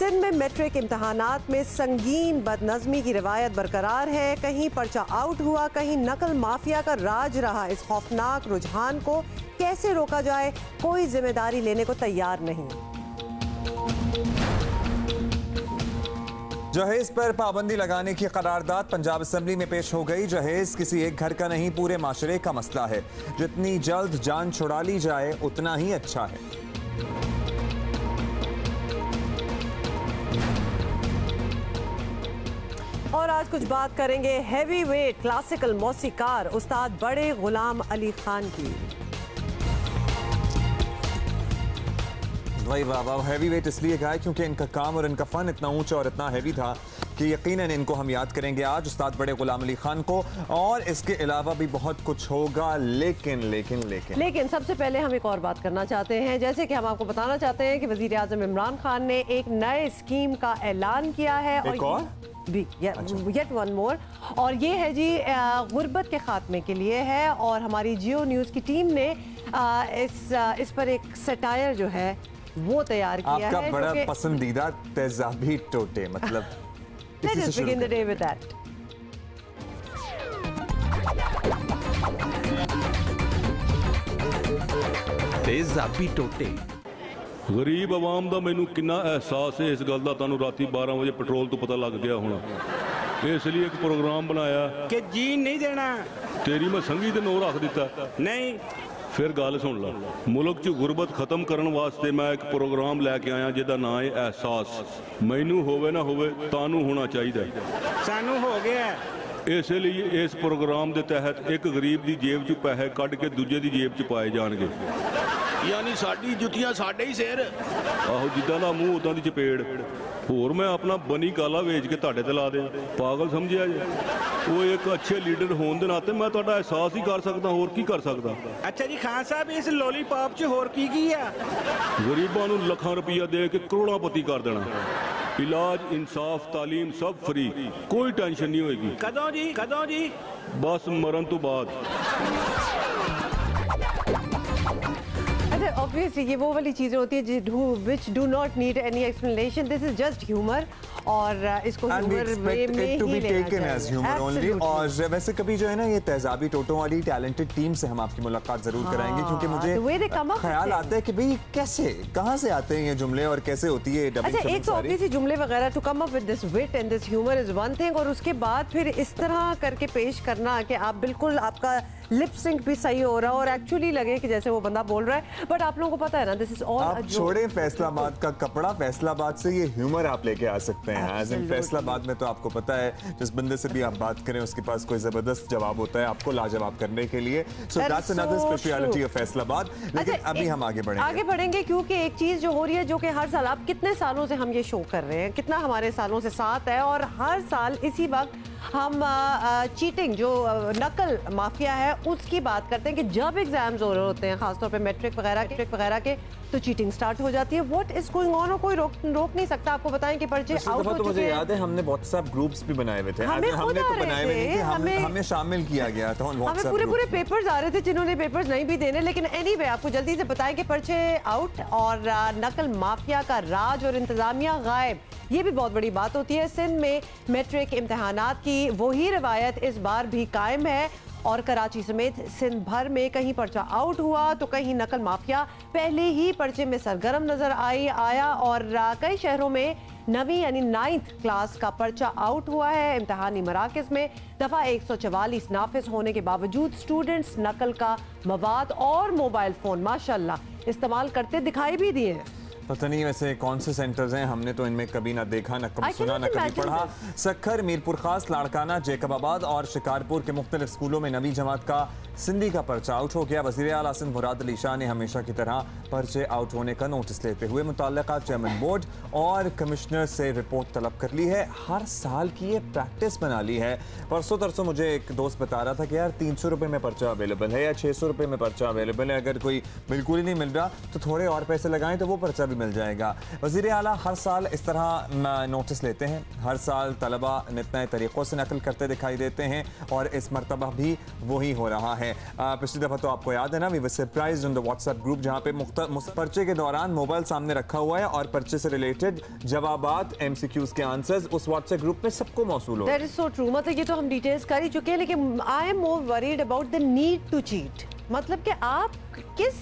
सिंध में मैट्रिक इम्तहानात में संगीन बदनज़मी की रिवायत बरकरार है। कहीं पर्चा आउट हुआ, कहीं नकल माफिया का राज रहा। इस खौफनाक रुझान को कैसे रोका जाए, कोई जिम्मेदारी लेने को तैयार नहीं। जहेज पर पाबंदी लगाने की करारदाद पंजाब असेंबली में पेश हो गई। जहेज किसी एक घर का नहीं, पूरे माशरे का मसला है। जितनी जल्द जान छुड़ा ली जाए उतना ही अच्छा है। और आज कुछ बात करेंगे हैवी वेट क्लासिकल मौसीकार उस्ताद बड़े गुलाम अली खान की। भाई वाह, हैवी वेट इसलिए कहा है क्योंकि इनका काम और इनका फन इतना ऊंचा और इतना हैवी था कि यकीनन इनको हम याद करेंगे आज, उस्ताद बड़े गुलाम अली खान को। और इसके अलावा भी बहुत कुछ होगा, लेकिन सबसे पहले हम एक और बात करना चाहते हैं। जैसे कि हम आपको बताना चाहते हैं कि वजीर आज़म इमरान खान ने एक नए स्कीम का ऐलान किया है। येट वन मोर, और ये है जी गुर्बत के खात्मे के लिए है। और हमारी जियो न्यूज़ की टीम ने इस पर एक सटायर जो है वो तैयार किया है। आपका बड़ा पसंदीदा तेजाबी टोटे, मतलब Let us begin the day with that. तेजाबी टोटे। गरीब आवाम का मैनू कितना एहसास है इस गल का, तुहानू राती 12 बजे पेट्रोल तो पता लग गया होना। इसलिए एक प्रोग्राम बनाया कि जीन नहीं देना। तेरी मैं संगी ते नो रख दिता नहीं। फिर गल सुन ला, मुल्क च गुरबत खत्म करने वास्ते मैं एक प्रोग्राम लैके आया जिहदा नाम है एहसास। मैनू होवे ना होवे, तानू होना चाहिए, सानू हो गया। इसलिए इस प्रोग्राम के तहत एक गरीब की जेब च पैसे कढ़ के दूजे की जेब च पाए जाएंगे। यानी साडी जुतियां साडे ही सिर। आहो, जिदा दा मूँह उदा दी चपेड़। होर मैं अपना बनी काला वेच के तुहाडे ते ला दे, पागल समझिया जे। वो एक अच्छे लीडर होने के नाते मैं तुहाडा एहसास ही कर सकदा, होर की कर सकदा। अच्छा जी खान साहब, इस लॉलीपॉप च होर की है? गरीबां नूं लाखां रुपया दे के करोड़ापति कर देना। इलाज, इंसाफ, तालीम सब फ्री, कोई टेंशन नहीं होगी। कदों जी? कदों जी? बस मरण तो बाद। ऑब्वियसली ये वो वाली चीजें होती है which do not need any explanation. This is just humor, और इसको ह्यूमर में ही लेना चाहिए। और वैसे कभी जो है ना ये तेजाबी टोटों वाली टैलेंटेड टीम से हम आपकी मुलाकात जरूर कराएंगे, क्योंकि मुझे ख्याल आता है कि भाई कैसे, कहाँ से आते हैं ये जुमले और कैसे होती है डबिंग। अच्छा, एक तो ऑब्वियसली जुमले वगैरह to come up with this wit and this humour is one thing, और उसके बाद फिर इस तरह करके पेश करना कि आप बिल्कुल, आपका लिप सिंक भी सही हो रहा और एक्चुअली लगे कि जैसे वो बंदा बोल रहा है। बट आप लोगों को पता है ना, दिस इज ऑल। आप छोड़े फैसलाबाद का कपड़ा, फैसलाबाद से ये ह्यूमर आप लेके आ सकते हैं। फैसलाबाद में तो आपको पता है जिस बंदे से भी आप बात करें उसके पास कोई जबरदस्त जवाब होता है आपको लाजवाब करने के लिए। So that's another speciality of Faisalabad. लेकिन अभी हम आगे बढ़ेंगे क्योंकि एक चीज जो हो रही है, जो कि हर साल, आप कितने सालों से हम ये शो कर रहे हैं, कितना हमारे सालों से साथ है, और हर साल इसी वक्त हम चीटिंग, जो नकल माफिया है, उसकी बात करते हैं कि जब एग्जाम्स हो रहे होते हैं, खासतौर पे मैट्रिक वगैरह के, तो चीटिंग स्टार्ट हो जाती है। व्हाट इज गोइंग ऑन, और कोई रोक नहीं सकता। आपको बताएं कि पर्चे आउट हो चुके हैं। मुझे याद है हमने व्हाट्सएप ग्रुप्स भी बनाए हुए थे। हमने तो बनाए हुए नहीं थे, हमें शामिल किया गया था। हमें पूरे पेपर्स आ रहे थे, जिन्होंने पेपर्स नहीं भी देने। लेकिन एनीवे, आपको जल्दी से बताएं कि पर्चे आउट और नकल माफिया का राज और इंतजामिया गायब, ये भी बहुत बड़ी बात होती है। सिंध में मैट्रिक इम्तहानात की वही रवायत इस बार भी कायम है, और कराची समेत सिंध भर में कहीं पर्चा आउट हुआ तो कहीं नकल माफिया पहले ही पर्चे में सरगर्म नजर आया। और कई शहरों में 9वीं यानी 9th क्लास का पर्चा आउट हुआ है। इम्तहानी मराकज में दफा 144 नाफिज होने के बावजूद स्टूडेंट्स नकल का मवाद और मोबाइल फोन माशाल्लाह इस्तेमाल करते दिखाई भी दिए हैं। पता नहीं वैसे कौन से सेंटर्स हैं, हमने तो इनमें कभी ना देखा, ना कभी सुना, ना कभी पढ़ा। सखर, मीरपुर खास, लाड़काना, जैकबाबाद और शिकारपुर के मुख्तलिफ स्कूलों में 9वीं जमात का सिंधी का पर्चा आउट हो गया। वज़ीर आला सिंध मुराद अली शाह ने हमेशा की तरह पर्चे आउट होने का नोटिस लेते हुए मुतल्लिका चेयरमैन बोर्ड और कमिश्नर से रिपोर्ट तलब कर ली है। हर साल की ये प्रैक्टिस बना ली है। परसों तरसों मुझे एक दोस्त बता रहा था कि यार 300 रुपये में पर्चा अवेलेबल है या 600 रुपये में पर्चा अवेलेबल है, अगर कोई बिल्कुल ही नहीं मिल रहा तो थोड़े और पैसे लगाएं तो वो पर्चा भी मिल जाएगा। वज़ीर आला हर साल इस तरह नोटिस लेते हैं, हर साल तलबा नए तरीक़ों से नकल करते दिखाई देते हैं और इस मरतबा भी वही हो रहा है। पिछली दफ़ा तो आपको याद है ना, we were surprised in the WhatsApp group, जहाँ पे पर्चे के दौरान मोबाइल सामने रखा हुआ है और पर्चे से रिलेटेड जवाबात, MCQs के आंसर्स उस व्हाट्सएप ग्रुप में सबको मौसूल हो। That is so true. मतलब ये तो हम डिटेल्स कर ही चुके हैं, लेकिन I am more worried about the need to cheat. मतलब कि आप किस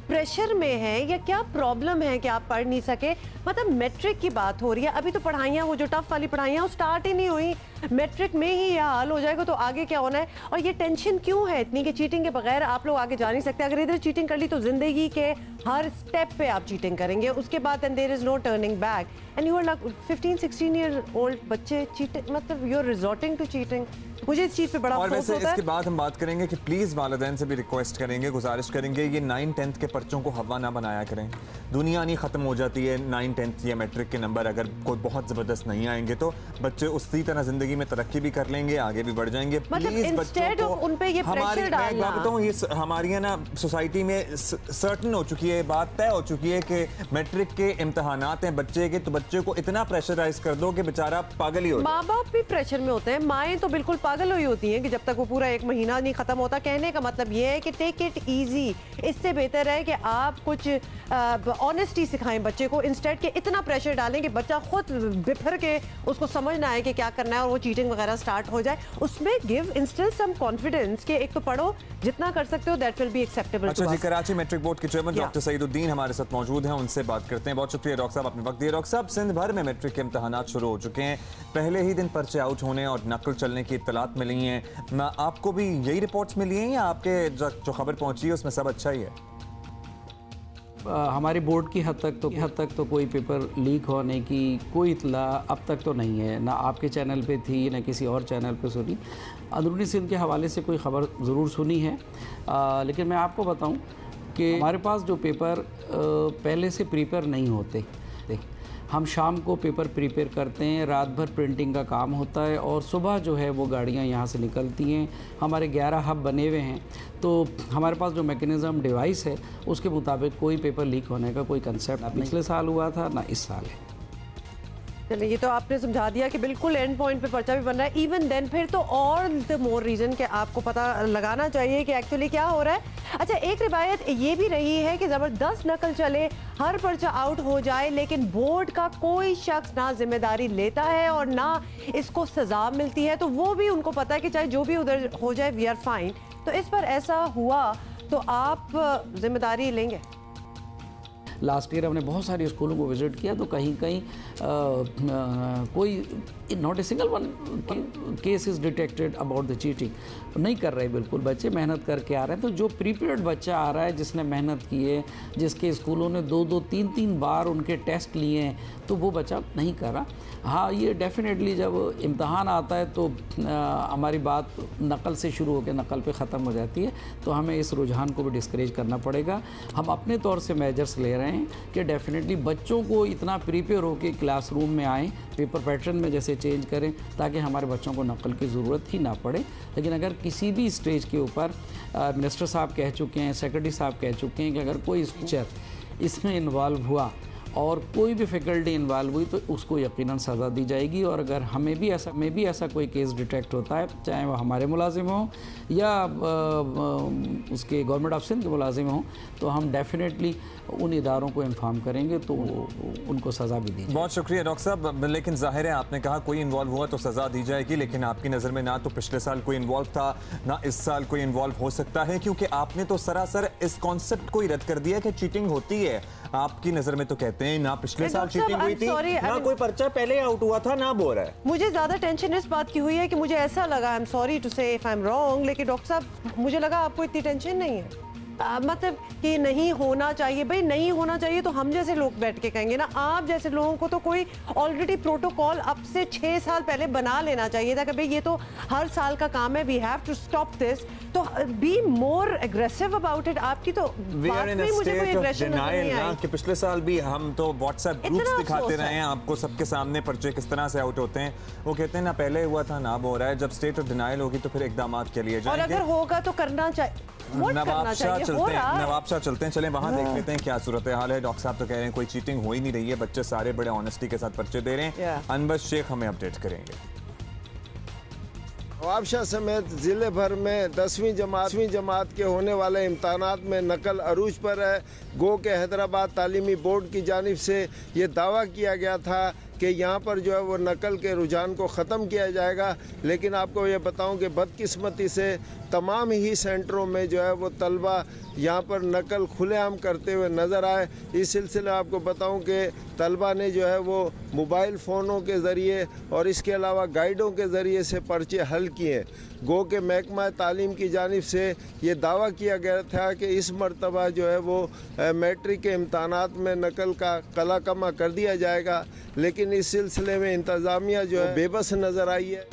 प्रेशर में है या क्या प्रॉब्लम है कि आप पढ़ नहीं सके। मतलब मैट्रिक की बात हो रही है, अभी तो पढ़ाइयाँ, वो जो टफ वाली पढ़ाइयाँ वो स्टार्ट ही नहीं हुई। मैट्रिक में ही यह हाल हो जाएगा तो आगे क्या होना है। और ये टेंशन क्यों है इतनी कि चीटिंग के बगैर आप लोग आगे जा नहीं सकते। अगर इधर चीटिंग कर ली तो जिंदगी के हर स्टेप पे आप चीटिंग करेंगे, उसके बाद and there is no turning back and you are like 15-16 year old बच्चे चीटिंग, मतलब you are resorting to cheating. मुझे इस चीज़ पे बड़ा और अफसोस वैसे होता है। इसके बाद हम बात करेंगे कि प्लीज़ वालिदैन से भी रिक्वेस्ट करेंगे, गुजारिश करेंगे, ये 9-10th के पर्चों को हवा ना बनाया करें। दुनिया नहीं ख़त्म हो जाती है 9-10th या मैट्रिक के नंबर अगर कोई बहुत ज़बरदस्त नहीं आएंगे तो बच्चे उसी तरह ज़िंदगी में तरक्की भी कर लेंगे, आगे भी बढ़ जाएंगे। मतलब इंस्टेड ऑफ उन पे ये प्रेशर डालना, बताऊँ ये हमारी है ना सोसाइटी में सर्टन हो चुकी है, बात तय हो चुकी है कि मैट्रिक के इम्तहानात हैं बच्चे के, तो बच्चे को इतना प्रेशराइज कर दो कि बेचारा पागल ही हो। माँ बाप भी प्रेशर में होते हैं, माएँ तो बिल्कुल पागल हुई होती हैं कि जब तक वो पूरा 1 महीना नहीं खत्म होता। कहने का मतलब ये है कि टेक इट इजी। इससे बेहतर है कि आप कुछ ऑनेस्टी सिखाएं बच्चे को, इंस्टेड के इतना प्रेशर डालें कि बच्चा खुद बिफर के उसको समझ ना आए कि क्या करना है और वो चीटिंग वगैरह स्टार्ट हो जाए। उसमें गिव इंस्टिल सम कॉन्फिडेंस कि एक तो पढ़ो, जितना कर सकते हो दैट विल बी एक्सेप्टेबल। अच्छा जी, कराची मैट्रिक बोर्ड के चेयरमैन डॉक्टर सईदुद्दीन हमारे साथ मौजूद हैं, उनसे बात करते हैं। बहुत शुक्रिया डॉक्टर साहब, आपने वक्त दिया। डॉक्टर साहब, सिंध भर में मैट्रिक के इम्तहानात शुरू हो चुके हैं, पहले ही दिन पर्चे आउट होने और नकल चलने की इत्तलात मिली हैं। आपको भी यही रिपोर्ट्स मिली हैं या आपके जो खबर पहुंची है उसमें सब अच्छा ही है? हमारी बोर्ड की हद तक तो कोई पेपर लीक होने की कोई इतला अब तक तो नहीं है, ना आपके चैनल पे थी ना किसी और चैनल पे सुनी। अंदरूनी सिंध के हवाले से कोई ख़बर ज़रूर सुनी है, लेकिन मैं आपको बताऊं कि हमारे पास जो पेपर पहले से प्रिपेयर नहीं होते, हम शाम को पेपर प्रिपेयर करते हैं, रात भर प्रिंटिंग का काम होता है और सुबह जो है वो गाड़ियाँ यहाँ से निकलती हैं। हमारे 11 हब बने हुए हैं, तो हमारे पास जो मैकेनिज़्म डिवाइस है उसके मुताबिक कोई पेपर लीक होने का कोई कंसेप्ट ना पिछले साल हुआ था ना इस साल है। चलिए, ये तो आपने समझा दिया कि बिल्कुल एंड पॉइंट पे पर्चा भी बन रहा है। इवन देन फिर तो और द मोर रीजन कि आपको पता लगाना चाहिए कि एक्चुअली क्या हो रहा है। अच्छा, एक रिवायत ये भी रही है कि ज़बरदस्त नकल चले, हर पर्चा आउट हो जाए, लेकिन बोर्ड का कोई शख्स ना जिम्मेदारी लेता है और ना इसको सज़ा मिलती है। तो वो भी उनको पता है कि चाहे जो भी उधर हो जाए वी आर फाइन। तो इस पर ऐसा हुआ तो आप जिम्मेदारी लेंगे? लास्ट ईयर हमने बहुत सारे स्कूलों को विज़िट किया, तो कहीं कहीं कोई not a single one case is detected about the cheating. नहीं कर रहे, बिल्कुल बच्चे मेहनत करके आ रहे हैं। तो जो प्रीपेयर्ड बच्चा आ रहा है, जिसने मेहनत की है, जिसके स्कूलों ने 2-2, 3-3 बार उनके टेस्ट लिए हैं, तो वो बच्चा नहीं कर रहा। हाँ, ये डेफिनेटली जब इम्तहान आता है तो हमारी बात नकल से शुरू होकर नकल पे ख़त्म हो जाती है, तो हमें इस रुझान को भी डिस्करेज करना पड़ेगा। हम अपने तौर से मेजर्स ले रहे हैं कि डेफिनेटली बच्चों को इतना प्रिपेयर होकर क्लासरूम में आएँ, पेपर पैटर्न में जैसे चेंज करें, ताकि हमारे बच्चों को नकल की ज़रूरत ही ना पड़े। लेकिन अगर किसी भी स्टेज के ऊपर मिनिस्टर साहब कह चुके हैं, सेक्रेटरी साहब कह चुके हैं कि अगर कोई टीचर इसमें इन्वॉल्व हुआ और कोई भी फैकल्टी इन्वॉल्व हुई तो उसको यकीनन सज़ा दी जाएगी। और अगर हमें भी ऐसा कोई केस डिटेक्ट होता है, चाहे वो हमारे मुलाजिम हों या उसके गवर्नमेंट ऑफ सिंध के मुलाजिम हों, तो हम डेफिनेटली उन इदारों को इन्फॉर्म करेंगे तो उनको सज़ा भी दी जाएगी। बहुत शुक्रिया डॉक्टर साहब। लेकिन जाहिर है आपने कहा कोई इन्वॉल्व हुआ तो सज़ा दी जाएगी, लेकिन आपकी नज़र में ना तो पिछले साल कोई इन्वॉल्व था ना इस साल कोई इन्वॉल्व हो सकता है, क्योंकि आपने तो सरासर इस कॉन्सेप्ट को ही रद्द कर दिया कि चीटिंग होती है। आपकी नज़र में तो कहते हैं ना पिछले साल चीटिंग हुई थी, ना कोई पर्चा पहले आउट हुआ था, ना बोल रहा है। मुझे ज़्यादा टेंशन इस बात की हुई है कि मुझे ऐसा लगा, आई एम सॉरी टू से इफ आई एम रॉन्ग, लेकिन डॉक्टर साहब मुझे लगा आपको इतनी टेंशन नहीं है। मतलब कि नहीं होना चाहिए। भाई नहीं होना चाहिए तो हम जैसे लोग बैठ के कहेंगे ना, आप जैसे लोगों को तो कोई ऑलरेडी प्रोटोकॉल अब से 6 साल पहले बना लेना चाहिए था कि भाई ये तो हर साल का काम है, we have to stop this. तो be more aggressive about it. आपकी तो बात में मुझे कोई एग्रेशन नहीं आई कि पिछले साल भी हम तो व्हाट्सएप ग्रुप्स दिखाते रहे हैं आपको सबके सामने पर्चे किस तरह से आउट होते हैं। वो कहते हैं ना पहले हुआ था ना अब हो रहा है। जब स्टेट ऑफ डिनायल होगी तो फिर इकदाम के लिए जाएंगे। और अगर होगा तो करना चाहिए। नवाबशाह चलते हैं, चलें वहाँ देख लेते हैं क्या सूरत हाल है। डॉक्टर साहब तो कह रहे हैं कोई चीटिंग हो ही नहीं रही है, बच्चे सारे बड़े ऑनेस्टी के साथ पर्चे दे रहे हैं। अनवर शेख हमें अपडेट करेंगे। नवाबशाह समेत जिले भर में 10वीं जमात के होने वाले इम्तहानात में नकल अरूज पर है। गो के हैदराबाद तालीमी बोर्ड की जानिब से ये दावा किया गया था कि यहाँ पर जो है वो नकल के रुझान को ख़त्म किया जाएगा, लेकिन आपको ये बताऊं कि बदकिस्मती से तमाम ही सेंटरों में जो है वो तलबा यहाँ पर नकल खुलेआम करते हुए नज़र आए। इस सिलसिले में आपको बताऊं कि तलबा ने जो है वो मोबाइल फ़ोनों के ज़रिए और इसके अलावा गाइडों के ज़रिए से पर्चे हल किए। गो के महकमा तालीम की जानिब से ये दावा किया गया था कि इस मरतबा जो है वो मैट्रिक के इम्तहानात में नकल का कलाकमा कर दिया जाएगा, लेकिन इस सिलसिले में इंतज़ामिया जो है बेबस नज़र आई है।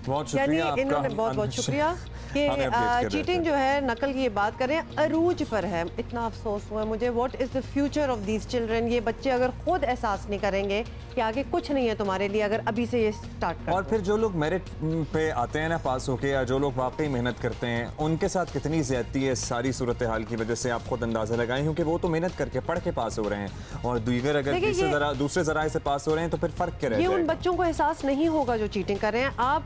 बहुत शुक्रिया आपका। इन्होंने बहुत शुक्रिया कि चीटिंग जो है नकल की ये बात करें अरूज पर है। इतना अफसोस हुआ है मुझे। What is the future of these children? ये बच्चे अगर खुद एहसास नहीं करेंगे कि आगे कुछ नहीं है तुम्हारे लिए, अगर अभी से ये स्टार्ट कर। और फिर जो लोग मेरिट पे आते हैं ना पास होके, या जो लोग वाकई मेहनत करते हैं, उनके साथ कितनी ज्यादती है सारी सूरत हाल की वजह से आप खुद अंदाजा लगाएं, क्योंकि वो तो मेहनत करके पढ़ के पास हो रहे हैं और दीगर अगर दूसरे जराए से पास हो रहे हैं तो फिर फर्क क्या रहेगा? ये उन बच्चों को एहसास नहीं होगा जो चीटिंग कर रहे हैं। आप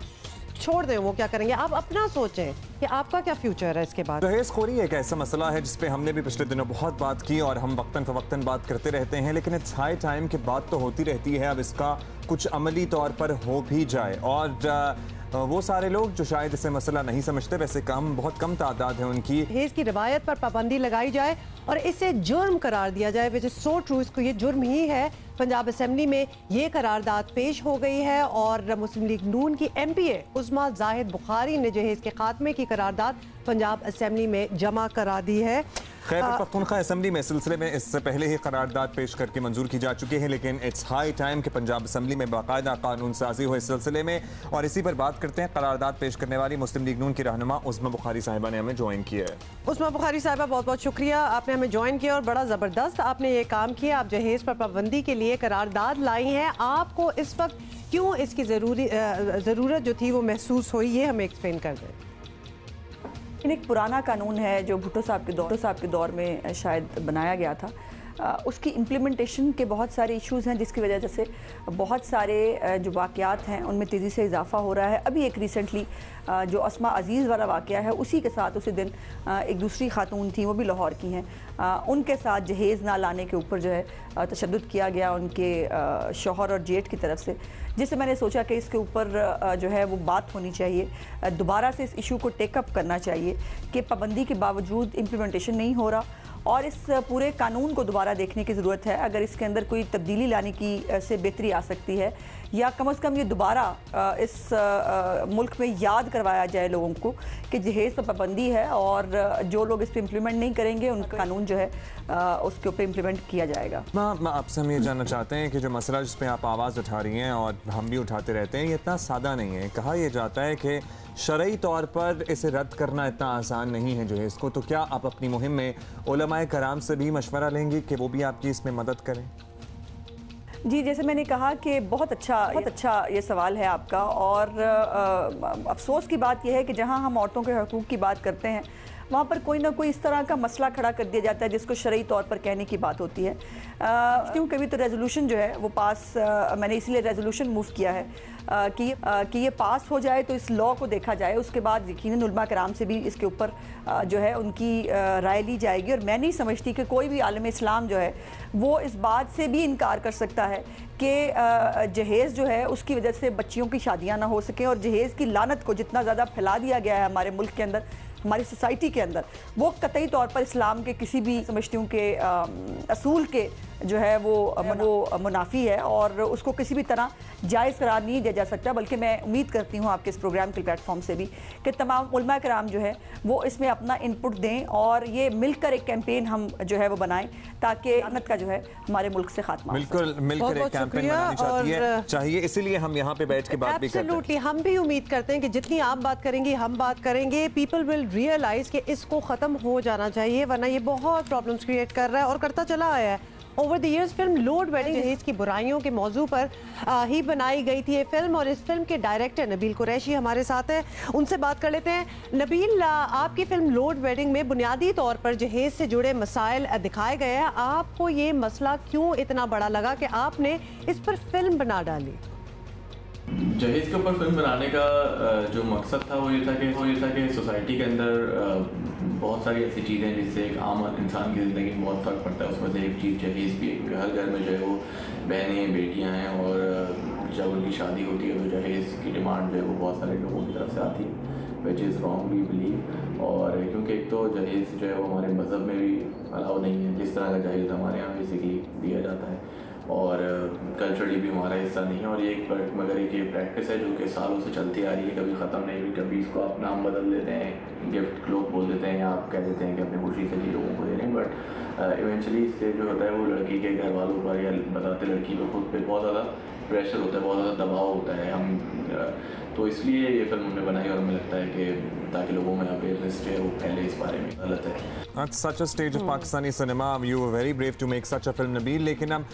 छोड़ दें वो क्या करेंगे, आप अपना सोचें कि आपका क्या फ्यूचर है इसके बाद। दहेज़खोरी एक ऐसा मसला है जिस पे हमने भी पिछले दिनों बहुत बात की और हम वक्तन फवक्तन बात करते रहते हैं, लेकिन इट्स हाई टाइम की बात तो होती रहती है, अब इसका कुछ अमली तौर पर हो भी जाए। और वो सारे लोग जो शायद इसे मसला नहीं समझते, वैसे बहुत कम तादाद है उनकी, दहेज की रिवायत पर पाबंदी लगाई जाए और इसे जुर्म करार दिया जाए, विच इज सो ट्रू। इसको ये जुर्म ही है। पंजाब असेंबली में ये करारदाद पेश हो गई है और मुस्लिम लीग नून की MPA उस्मा जाहिद बुखारी ने दहेज के खात्मे की करारदाद पंजाब असेंबली में जमा करा दी है। खैबर पख्तूनख्वा असेंबली में सिलसिले में इससे पहले ही करारदाद पेश करके मंजूर की जा चुकी है, लेकिन इट्स हाई टाइम कि पंजाब असेंबली में बाकायदा कानून साजी हो इस सिलसिले में। और इसी पर बात करते हैं, करारदाद पेश करने वाली मुस्लिम लीग नून की रहनुमा उस्मा बुखारी साहिबा ने हमें ज्वाइन किया है। उस्मा बुखारी साहिबा, बहुत बहुत शुक्रिया, आपने हमें ज्वाइन किया और बड़ा ज़बरदस्त आपने ये काम किया। आप दहेज पर पाबंदी के लिए करारदाद लाई हैं। आपको इस वक्त क्यों इसकी ज़रूरत जो थी वो महसूस हुई, ये हमें एक्सप्लेन कर दें। एक पुराना कानून है जो भुट्टो साहब के दौर में शायद बनाया गया था। उसकी इम्प्लीमेंटेशन के बहुत सारे इश्यूज़ हैं, जिसकी वजह से बहुत सारे जो वाक़यात हैं उनमें तेज़ी से इजाफ़ा हो रहा है। अभी एक रिसेंटली जो अस्मा अज़ीज़ वाला वाक़या है, उसी के साथ उसी दिन एक दूसरी खातून थी, वो भी लाहौर की हैं, उनके साथ जहेज़ ना लाने के ऊपर जो है तशद्दुद किया गया उनके शौहर और जेठ की तरफ से, जिससे मैंने सोचा कि इसके ऊपर जो है वो बात होनी चाहिए, दोबारा से इस इशू को टेकअप करना चाहिए कि पाबंदी के बावजूद इम्प्लीमेंटेशन नहीं हो रहा और इस पूरे कानून को दोबारा देखने की ज़रूरत है। अगर इसके अंदर कोई तब्दीली लाने की से बेहतरी आ सकती है, या कम से कम ये दोबारा इस मुल्क में याद करवाया जाए लोगों को कि जहेज़ पर पाबंदी है और जो लोग इस पर इम्प्लीमेंट नहीं करेंगे उनका कानून जो है उसके ऊपर इम्प्लीमेंट किया जाएगा। आपसे हम ये जानना चाहते हैं कि जो मसला जिस पर आप आवाज़ उठा रही हैं और हम भी उठाते रहते हैं, ये इतना सादा नहीं है। कहा यह जाता है कि शरई तौर पर इसे रद्द करना इतना आसान नहीं है जहेज़ को, तो क्या आप अपनी मुहिम में उलमाए कराम से भी मशवरा लेंगी कि वो भी आपकी इसमें मदद करें? जी, जैसे मैंने कहा कि बहुत अच्छा ये सवाल है आपका, और अफसोस की बात यह है कि जहां हम औरतों के हकूक़ की बात करते हैं वहाँ पर कोई ना कोई इस तरह का मसला खड़ा कर दिया जाता है जिसको शरई तौर पर कहने की बात होती है। क्यों कभी तो रेजोल्यूशन जो है वो पास, मैंने इसलिए रेजोल्यूशन मूव किया है कि ये पास हो जाए तो इस लॉ को देखा जाए, उसके बाद यकीनन उलमा कराम से भी इसके ऊपर जो है उनकी राय ली जाएगी। और मैं नहीं समझती कि कोई भी आलम इस्लाम जो है वो इस बात से भी इनकार कर सकता है कि जहेज़ जो है उसकी वजह से बच्चियों की शादियाँ ना हो सकें, और जहेज़ की लानत को जितना ज़्यादा फैला दिया गया है हमारे मुल्क के अंदर, हमारी सोसाइटी के अंदर, वो कतई तौर पर इस्लाम के किसी भी समझती हूँ कि असूल के जो है वो मुनाफी है और उसको किसी भी तरह जायज़ करार नहीं दिया जा सकता। बल्कि मैं उम्मीद करती हूँ आपके इस प्रोग्राम के प्लेटफॉर्म से भी कि तमाम उलमा कराम जो है वो इसमें अपना इनपुट दें और ये मिलकर एक कैंपेन हम जो है वो बनाएं ताकि लानत का जो है हमारे मुल्क से खात्मा मिलकर एक कैंपेन बनानी चाहिए। इसीलिए हम यहाँ पे बैठ के बात भी करते हैं। हम भी उम्मीद करते हैं कि जितनी आप बात करेंगे, हम बात करेंगे, पीपल विल रियलाइज कि इसको ख़त्म हो जाना चाहिए, वरना ये बहुत प्रॉब्लम्स क्रिएट कर रहा है और करता चला आया है। Over the years film Load Wedding जहेज की बुराइयों के मौजू पर ही बनाई गई थी ये फिल्म, और इस फिल्म के डायरेक्टर नबील कुरैशी हमारे साथ हैं, उनसे बात कर लेते हैं। नबील, आपकी फिल्म लोड वेडिंग में बुनियादी तौर पर जहेज से जुड़े मसाइल दिखाए गए हैं। आपको ये मसला क्यों इतना बड़ा लगा कि आपने इस पर फिल्म बना डाली? जहेज के ऊपर फिल्म बनाने का जो मकसद था वो ये था कि सोसाइटी के अंदर बहुत सारी ऐसी चीज़ें जिससे एक आम इंसान की ज़िंदगी में बहुत फ़र्क पड़ता है। उसमें से एक चीज़ जहेज भी है। हर घर में जो है वो बहनें बेटियां हैं, और जब उनकी शादी होती है तो जहेज की डिमांड जो है वो बहुत सारे लोगों की तरफ से आती है, which is wrong we believe. और क्योंकि एक तो जहेज जो है वो हमारे मज़हब में भी अलाउ नहीं है, जिस तरह का जहेज हमारे यहाँ बेसिकली दिया जाता है, और कल्चरली भी हमारा हिस्सा नहीं है। और ये मगर एक ये प्रैक्टिस है जो कि सालों से चलती आ रही है, कभी ख़त्म नहीं हुई। कभी इसको आप नाम बदल देते हैं, गिफ्ट लोग बोल देते हैं, या आप कह देते हैं कि अपनी खुशी से जी लोगों को दे रहे हैं, बट इवेंचुअली इससे जो होता है वो लड़की के घर वालों पर या बताते लड़की पर खुद पे बहुत ज़्यादा प्रेशर होता है, बहुत ज़्यादा दबाव होता है। तो इसलिए ये फिल्म हमने बनाई, और हमें लगता है कि ताकि लोगों में अवेयरनेस जो है वो पहले इस बारे में गलत है। At such a stage of Pakistani cinema, you were very brave to make such a film, Nabeel. लेकिन अब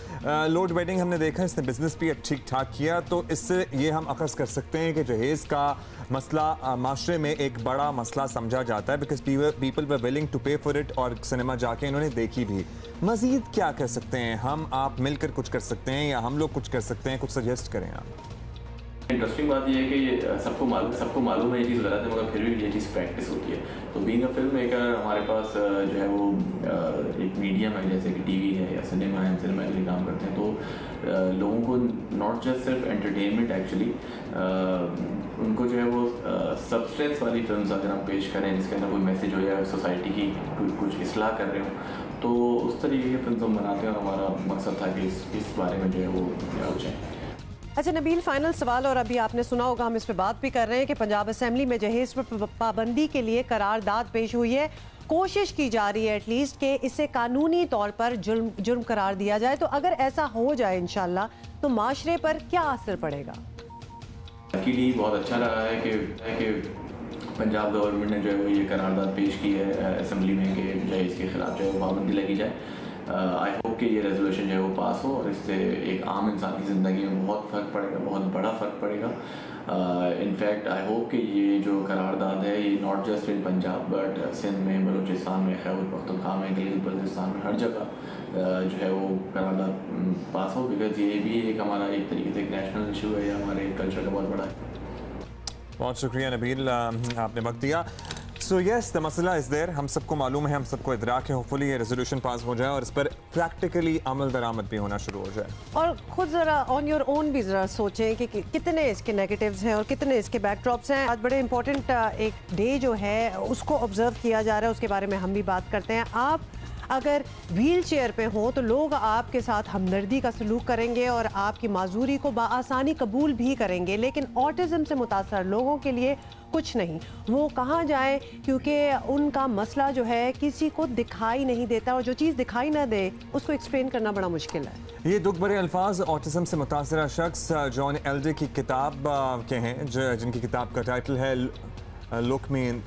लोड वेडिंग हमने देखा, इसने बिजनेस भी ठीक ठाक किया, तो इससे ये हम अखज़ कर सकते हैं कि जहेज़ का मसला माशरे में एक बड़ा मसला समझा जाता है, because people were willing to pay for it, और सिनेमा जाके इन्होंने देखी भी। मज़ीद क्या कर सकते हैं हम, आप मिलकर कुछ कर सकते हैं या हम लोग कुछ कर सकते हैं? कुछ सजेस्ट करें आप। इंटरेस्टिंग बात यह है कि ये सबको मालूम है ये चीज़ गलत है, मगर फिर भी ये चीज़ प्रैक्टिस होती है। तो बीइंग अ फिल्म मेकर हमारे पास जो है वो एक मीडियम है, जैसे कि टीवी है या सिनेमा है, हम सिनेमा के लिए काम करते हैं। तो लोगों को नॉट जस्ट सिर्फ एंटरटेनमेंट, एक्चुअली उनको जो है वो सब्सटेंस वाली फिल्म्स अगर हम पेश करें जिसके अंदर कोई मैसेज हो या सोसाइटी की कुछ इस्लाह कर रहे हो, तो उस तरीके की फिल्म हम बनाते हैं। और हमारा मकसद था कि इस बारे में जो है वो हो जाए। अच्छा नबील, फाइनल सवाल, और अभी आपने सुना होगा हम इस पे बात भी कर रहे हैं कि पंजाब असेंबली में जहेज पर पाबंदी के लिए करारदाद पेश हुई है। कोशिश की जा रही है एटलीस्ट कि इसे कानूनी तौर पर जुर्म करार दिया जाए। तो अगर ऐसा हो जाए इंशाल्लाह, तो माशरे पर क्या असर पड़ेगा? लकीली बहुत अच्छा रहा है कि पंजाब गवर्नमेंट ने जो है वो ये करारदाद पेश की है असेंबली में कि जहेज के खिलाफ जो है वो पाबंदी लगी जाए। आई होप कि ये रेजोल्यूशन जो है वो पास हो, और इससे एक आम इंसान की ज़िंदगी में बहुत फ़र्क पड़ेगा, बहुत बड़ा फ़र्क पड़ेगा। इनफैक्ट आई होप कि ये जो करारदाद है ये not just in Punjab but Sindh में, बलूचिस्तान में, खैबर पख्तूनख्वा में, गिलगित बल्तिस्तान में, हर जगह जो है वो करारदाद पास हो, बिकॉज ये भी एक हमारा एक तरीके से एक नेशनल इशू है, या हमारे कल्चर का बहुत बड़ा है। बहुत शुक्रिया नबील, आपने वक्त दिया। सो यस, द मसला इज़ देयर, हम सबको मालूम है, हम सबको इदराक है। होपफुली ये रेजोल्यूशन पास हो जाए और इस पर प्रैक्टिकली अमल दरामद भी होना शुरू हो जाए। और खुद ज़रा ऑन योर ओन भी ज़रा सोचें कि कितने इसके नेगेटिव्स हैं और कितने इसके बैकड्रॉप्स हैं। आज बड़े इंपॉर्टेंट एक डे जो है उसको ऑब्जर्व किया जा रहा है, उसके बारे में हम भी बात करते हैं। आप अगर व्हील चेयर पे हो तो लोग आपके साथ हमदर्दी का सलूक करेंगे और आपकी माजूरी को बाआसानी कबूल भी करेंगे, लेकिन ऑटिज़म से मुतासर लोगों के लिए कुछ नहीं। वो कहाँ जाए, क्योंकि उनका मसला जो है किसी को दिखाई नहीं देता, और जो चीज़ दिखाई ना दे उसको एक्सप्लेन करना बड़ा मुश्किल है। ये दुख भरे अल्फाज ऑटिज़म से मुतासरा शख्स जॉन एल्डे की किताब के हैं, जिनकी किताब का टाइटल है लुक मी इन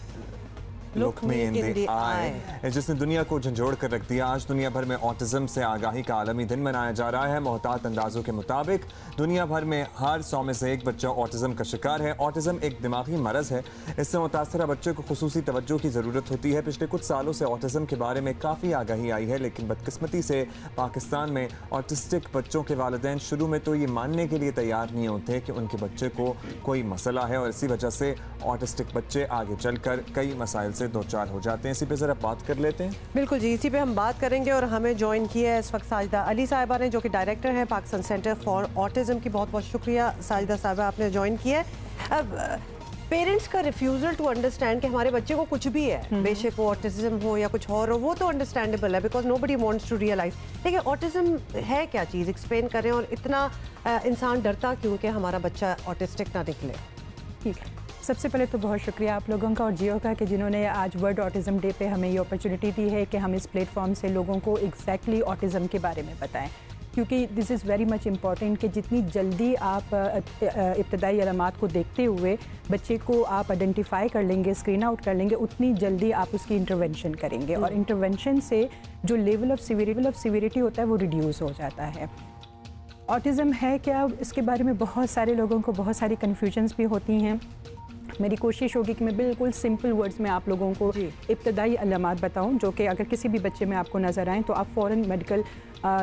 द आई, जिसने दुनिया को झंझोड़ कर रख दिया। आज दुनिया भर में ऑटिज़म से आगाही का आलमी दिन मनाया जा रहा है। मोहतात अंदाजों के मुताबिक दुनिया भर में हर 100 में से एक बच्चा ऑटिज़म का शिकार है। ऑटिज़म एक दिमागी मरज़ है, इससे मुतासरा बच्चे को खुसूसी तवज्जो की ज़रूरत होती है। पिछले कुछ सालों से ऑटिज़म के बारे में काफ़ी आगाही आई है, लेकिन बदकिस्मती से पाकिस्तान में ऑटिस्टिक बच्चों के वालिदैन शुरू में तो ये मानने के लिए तैयार नहीं होते कि उनके बच्चे को कोई मसला है, और इसी वजह से ऑटिस्टिक बच्चे आगे चलकर कई मसाइल से दो चार हो जाते हैं। इसी पे जरा बात कर लेते हैं। बिल्कुल जी, इसी पे हम बात करेंगे, और हमें ज्वाइन किया है इस वक्त साजिदा अली साहिबा ने, जो कि डायरेक्टर हैं पाकिस्तान सेंटर फॉर ऑटिज़म की। बहुत बहुत शुक्रिया साजिदा साहिबा, आपने ज्वाइन किया है। अब पेरेंट्स का रिफ्यूज़ल टू अंडरस्टैंड कि हमारे बच्चे को कुछ भी है, बेशक वो ऑटिज़म हो या कुछ और हो, वो तो अंडरस्टैंडेबल है, because nobody wants to realise. लेकिन ऑटिज़म है क्या चीज़, एक्सप्लेन करें, और इतना इंसान डरता क्यों कि हमारा बच्चा ऑटिस्टिक ना निकले। ठीक है, सबसे पहले तो बहुत शुक्रिया आप लोगों का और जियो का कि जिन्होंने आज वर्ल्ड ऑटिज़म डे पे हमें ये अपॉर्चुनिटी दी है कि हम इस प्लेटफॉर्म से लोगों को एग्जैक्टली ऑटिज़म के बारे में बताएं। क्योंकि this is very much important कि जितनी जल्दी आप इब्तदाई अलामात को देखते हुए बच्चे को आप आइडेंटिफाई कर लेंगे, स्क्रीन आउट कर लेंगे, उतनी जल्दी आप उसकी इंटरवेंशन करेंगे और इंटरवेंशन से जो लेवल ऑफ सीवियरिटी होता है वो रिड्यूस हो जाता है। ऑटिज़म है क्या, इसके बारे में बहुत सारे लोगों को बहुत सारी कन्फ्यूजन्स भी होती हैं। मेरी कोशिश होगी कि मैं बिल्कुल सिंपल वर्ड्स में आप लोगों को इब्तदाई अलामात बताऊं, जो कि अगर किसी भी बच्चे में आपको नज़र आएँ तो आप फ़ौरन मेडिकल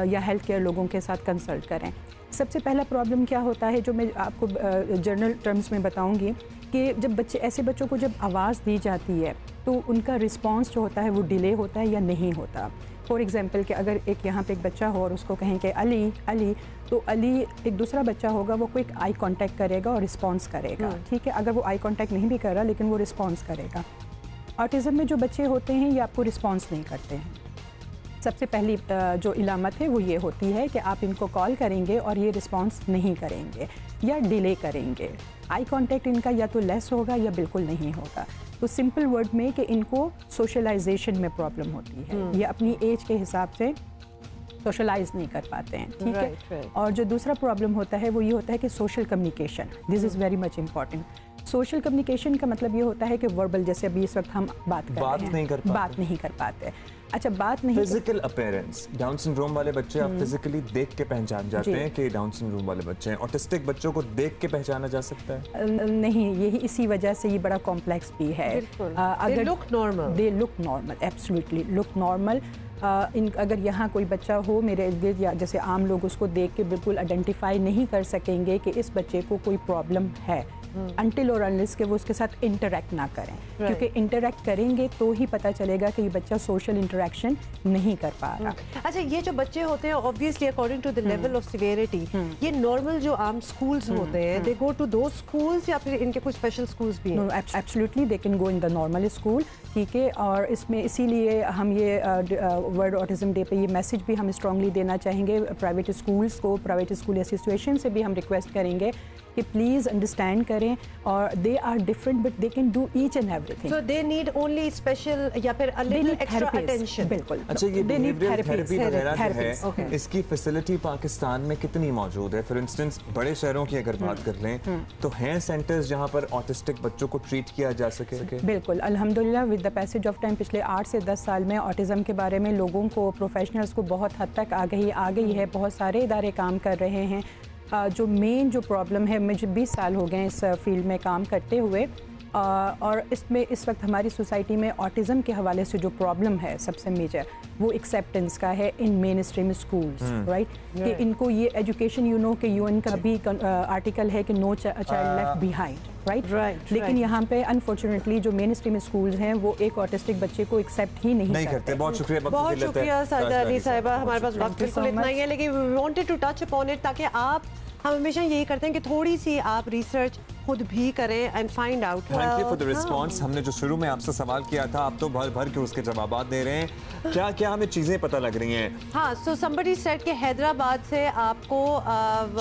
या हेल्थ केयर लोगों के साथ कंसल्ट करें। सबसे पहला प्रॉब्लम क्या होता है जो मैं आपको जनरल टर्म्स में बताऊंगी कि जब ऐसे बच्चों को जब आवाज़ दी जाती है तो उनका रिस्पॉन्स जो होता है वो डिले होता है या नहीं होता। फॉर एग्ज़ाम्पल कि अगर एक यहाँ पे एक बच्चा हो और उसको कहें कि अली अली, तो अली एक दूसरा बच्चा होगा वो कोई आई कांटेक्ट करेगा और रिस्पॉन्स करेगा, ठीक है। अगर वो आई कांटेक्ट नहीं भी कर रहा लेकिन वो रिस्पॉन्स करेगा। ऑटिज़म में जो बच्चे होते हैं ये आपको रिस्पॉन्स नहीं करते हैं। सबसे पहली जो इलामत है वो ये होती है कि आप इनको कॉल करेंगे और ये रिस्पॉन्स नहीं करेंगे या डिले करेंगे। आई कांटेक्ट इनका या तो लेस होगा या बिल्कुल नहीं होगा। तो सिंपल वर्ड में कि इनको सोशलाइजेशन में प्रॉब्लम होती है, ये अपनी एज के हिसाब से सोशलाइज नहीं कर पाते हैं, ठीक है। और जो दूसरा प्रॉब्लम होता है वो ये होता है कि social communication, this is very much important. Social communication का मतलब ये होता है कि वर्बल, जैसे अभी इस वक्त हम बात नहीं कर पाते। अच्छा, बात नहीं, फिजिकल अपीयरेंस, डाउन सिंड्रोम वाले बच्चे आप फिजिकली देख के पहचान जाते हैं कि डाउन सिंड्रोम वाले बच्चे हैं। ऑटिस्टिक बच्चों को देख के पहचाना जा सकता है? नहीं, यही इसी वजह से ये बड़ा कॉम्प्लेक्स भी है। अगर they look normal, absolutely look normal. अगर यहाँ कोई बच्चा हो मेरे इर्द या जैसे आम लोग उसको देख के बिल्कुल आइडेंटिफाई नहीं कर सकेंगे कि इस बच्चे को कोई प्रॉब्लम है अनटिल और अनलेस के वो उसके साथ इंटरेक्ट ना करें, क्योंकि इंटरेक्ट करेंगे तो ही पता चलेगा कि ये बच्चा सोशल इंटरेक्शन नहीं कर पा रहा। अच्छा, ये जो बच्चे होते हैं obviously according to the level of severity, ये नॉर्मल जो आम स्कूल्स होते हैं, दे गो टू दो स्कूल्स या फिर इनके कुछ स्पेशल स्कूल्स भी हैं? Absolutely they can go in the normal school, ठीक है। और इसमें इसीलिए हम ये वर्ल्ड ऑटिज्म डे पे ये मैसेज भी हम स्ट्रांगली देना चाहेंगे प्राइवेट स्कूल्स को, प्राइवेट स्कूल एसोसिएशन से भी हम रिक्वेस्ट करेंगे कि प्लीज़ अंडरस्टैंड करें, और they are different but they can do each and everything. So they need only special या फिर अ लिटिल एक्स्ट्रा अटेंशन। बिल्कुल। अच्छा, ये बिहेवियरल थेरेपी वगैरह जो है, इसकी फैसिलिटी पाकिस्तान में कितनी मौजूद है? फॉर इंस्टेंस बड़े शहरों की अगर बात कर लें तो हैं सेंटर्स जहां पर ऑटिस्टिक बच्चों को ट्रीट किया जा सके? बिल्कुल, अल्हम्दुलिल्लाह with the passage of time पिछले 8 से 10 साल में ऑटिज्म के बारे में लोगों को, प्रोफेशनल्स को बहुत हद तक आ गई है। बहुत सारे इदारे काम कर रहे हैं। जो मेन जो प्रॉब्लम है, मुझे 20 साल हो गए इस फील्ड में काम करते हुए, और इसमें इस वक्त हमारी सोसाइटी में ऑटिज़म के हवाले से जो प्रॉब्लम है सबसे मेजर वो एक्सेप्टेंस का है in mainstream schools, right. कि इनको ये एजुकेशन, यू नो कि यूएन का भी आर्टिकल है कि no child left behind, right. लेकिन यहाँ पे अनफॉर्चुनेटली जो मेन स्ट्रीम स्कूल्स हैं वो एक ऑटिस्टिक बच्चे को एक्सेप्ट ही नहीं करते। बहुत शुक्रिया साजिदा अली साहिबा, हमारे पास वक्त बिल्कुल इतना ही है, लेकिन we wanted to touch upon it ताकि हम हमेशा यही करते हैं कि थोड़ी सी आप रिसर्च खुद भी करें and find out. Thank you for the response. हमने जो शुरू में आपसे सवाल किया था, आप तो भर भर के उसके जवाब दे रहे हैं। क्या क्या हमें चीजें पता लग रही हैं? हाँ, सो समबडी सेड कि हैदराबाद से आपको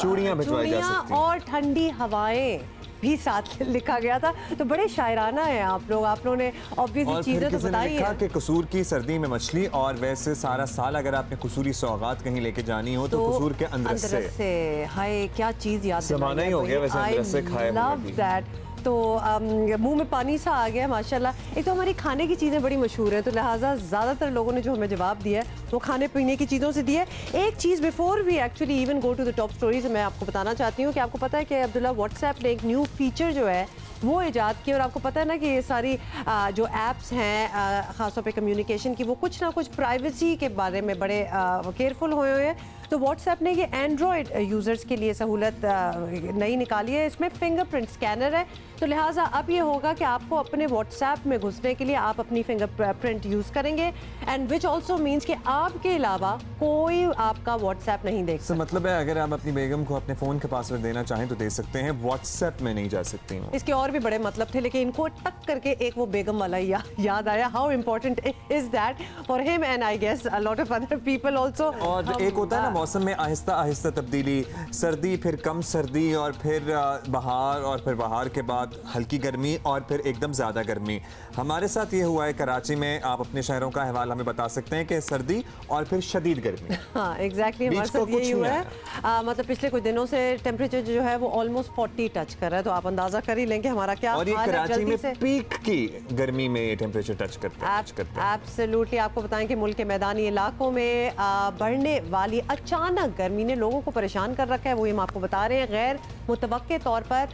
चूड़ियां भिजवाई जा सकती हैं और ठंडी हवाएं भी साथ लिखा गया था। तो बड़े शायराना है आप लोगों ने ऑब्वियसली चीजें तो बताई है कि कसूर की सर्दी में मछली, और वैसे सारा साल अगर आपने कसूरी सौगात कहीं लेके जानी हो तो कसूर के अंदर से। हाय, क्या चीज याद ज़माना ही हो गया वैसे अंदर से खाए हुए। तो मुंह में पानी सा आ गया माशाल्लाह। एक तो हमारी खाने की चीज़ें बड़ी मशहूर हैं, तो लिहाजा ज़्यादातर लोगों ने जो हमें जवाब दिया है वो खाने पीने की चीज़ों से दिया है। एक चीज़ before we actually even go to the top stories, मैं आपको बताना चाहती हूँ कि आपको पता है कि अब्दुल्ला व्हाट्सएप ने एक न्यू फीचर जो है वो ईजाद की, और आपको पता है ना कि ये सारी जो एप्स हैं ख़ासतौर पे कम्युनिकेशन की, वो कुछ ना कुछ प्राइवेसी के बारे में बड़े केयरफुल हुए हुए हैं। तो व्हाट्सएप ने ये एंड्रॉयड यूज़र्स के लिए सहूलत नई निकाली है। इसमें फिंगरप्रिंट स्कैनर है, तो लिहाजा अब ये होगा कि आपको अपने व्हाट्सएप में घुसने के लिए आप अपनी फिंगरप्रिंट यूज़ करेंगे, एंड विच ऑल्सो मीन्स कि आपके अलावा कोई आपका व्हाट्सएप नहीं देख सकता। मतलब है अगर आप अपनी बेगम को अपने फ़ोन का पासवर्ड देना चाहें तो दे सकते हैं, व्हाट्सएप में नहीं जा सकती हूँ। इसके और भी बड़े मतलब थे, लेकिन इनको टक करके एक वो बेगम वाला याद आया। How important is that for him and I guess a lot of other people also. और एक होता है ना मौसम में आहिस्ता आहिस्ता तब्दीली, सर्दी फिर कम सर्दी और फिर बहार और फिर बहार के बाद हल्की गर्मी और फिर एकदम ज़्यादा गर्मी। हमारे साथ ये हुआ है कराची में। आप अपने शहरों का अहवाल हमें बता सकते हैं कि सर्दी और फिर शदीद गर्मी। हाँ एग्जैक्टली हमारे साथ यही हुआ है। मतलब पिछले कुछ दिनों से टेम्परेचर जो है वो ऑलमोस्ट 40 टच कर रहा है, तो आप अंदाजा कर ही लेंगे हमारा क्या और ये हाल है। कराची में पीक की गर्मी में ये टेम्परेचर टच करता है। एब्सोल्युटली। आपको बताएं कि मुल्क के मैदानी इलाकों में बढ़ने वाली अचानक गर्मी ने लोगों को परेशान कर रखा है। वो हम आपको बता रहे हैं, गैर मुतवक्के तौर पर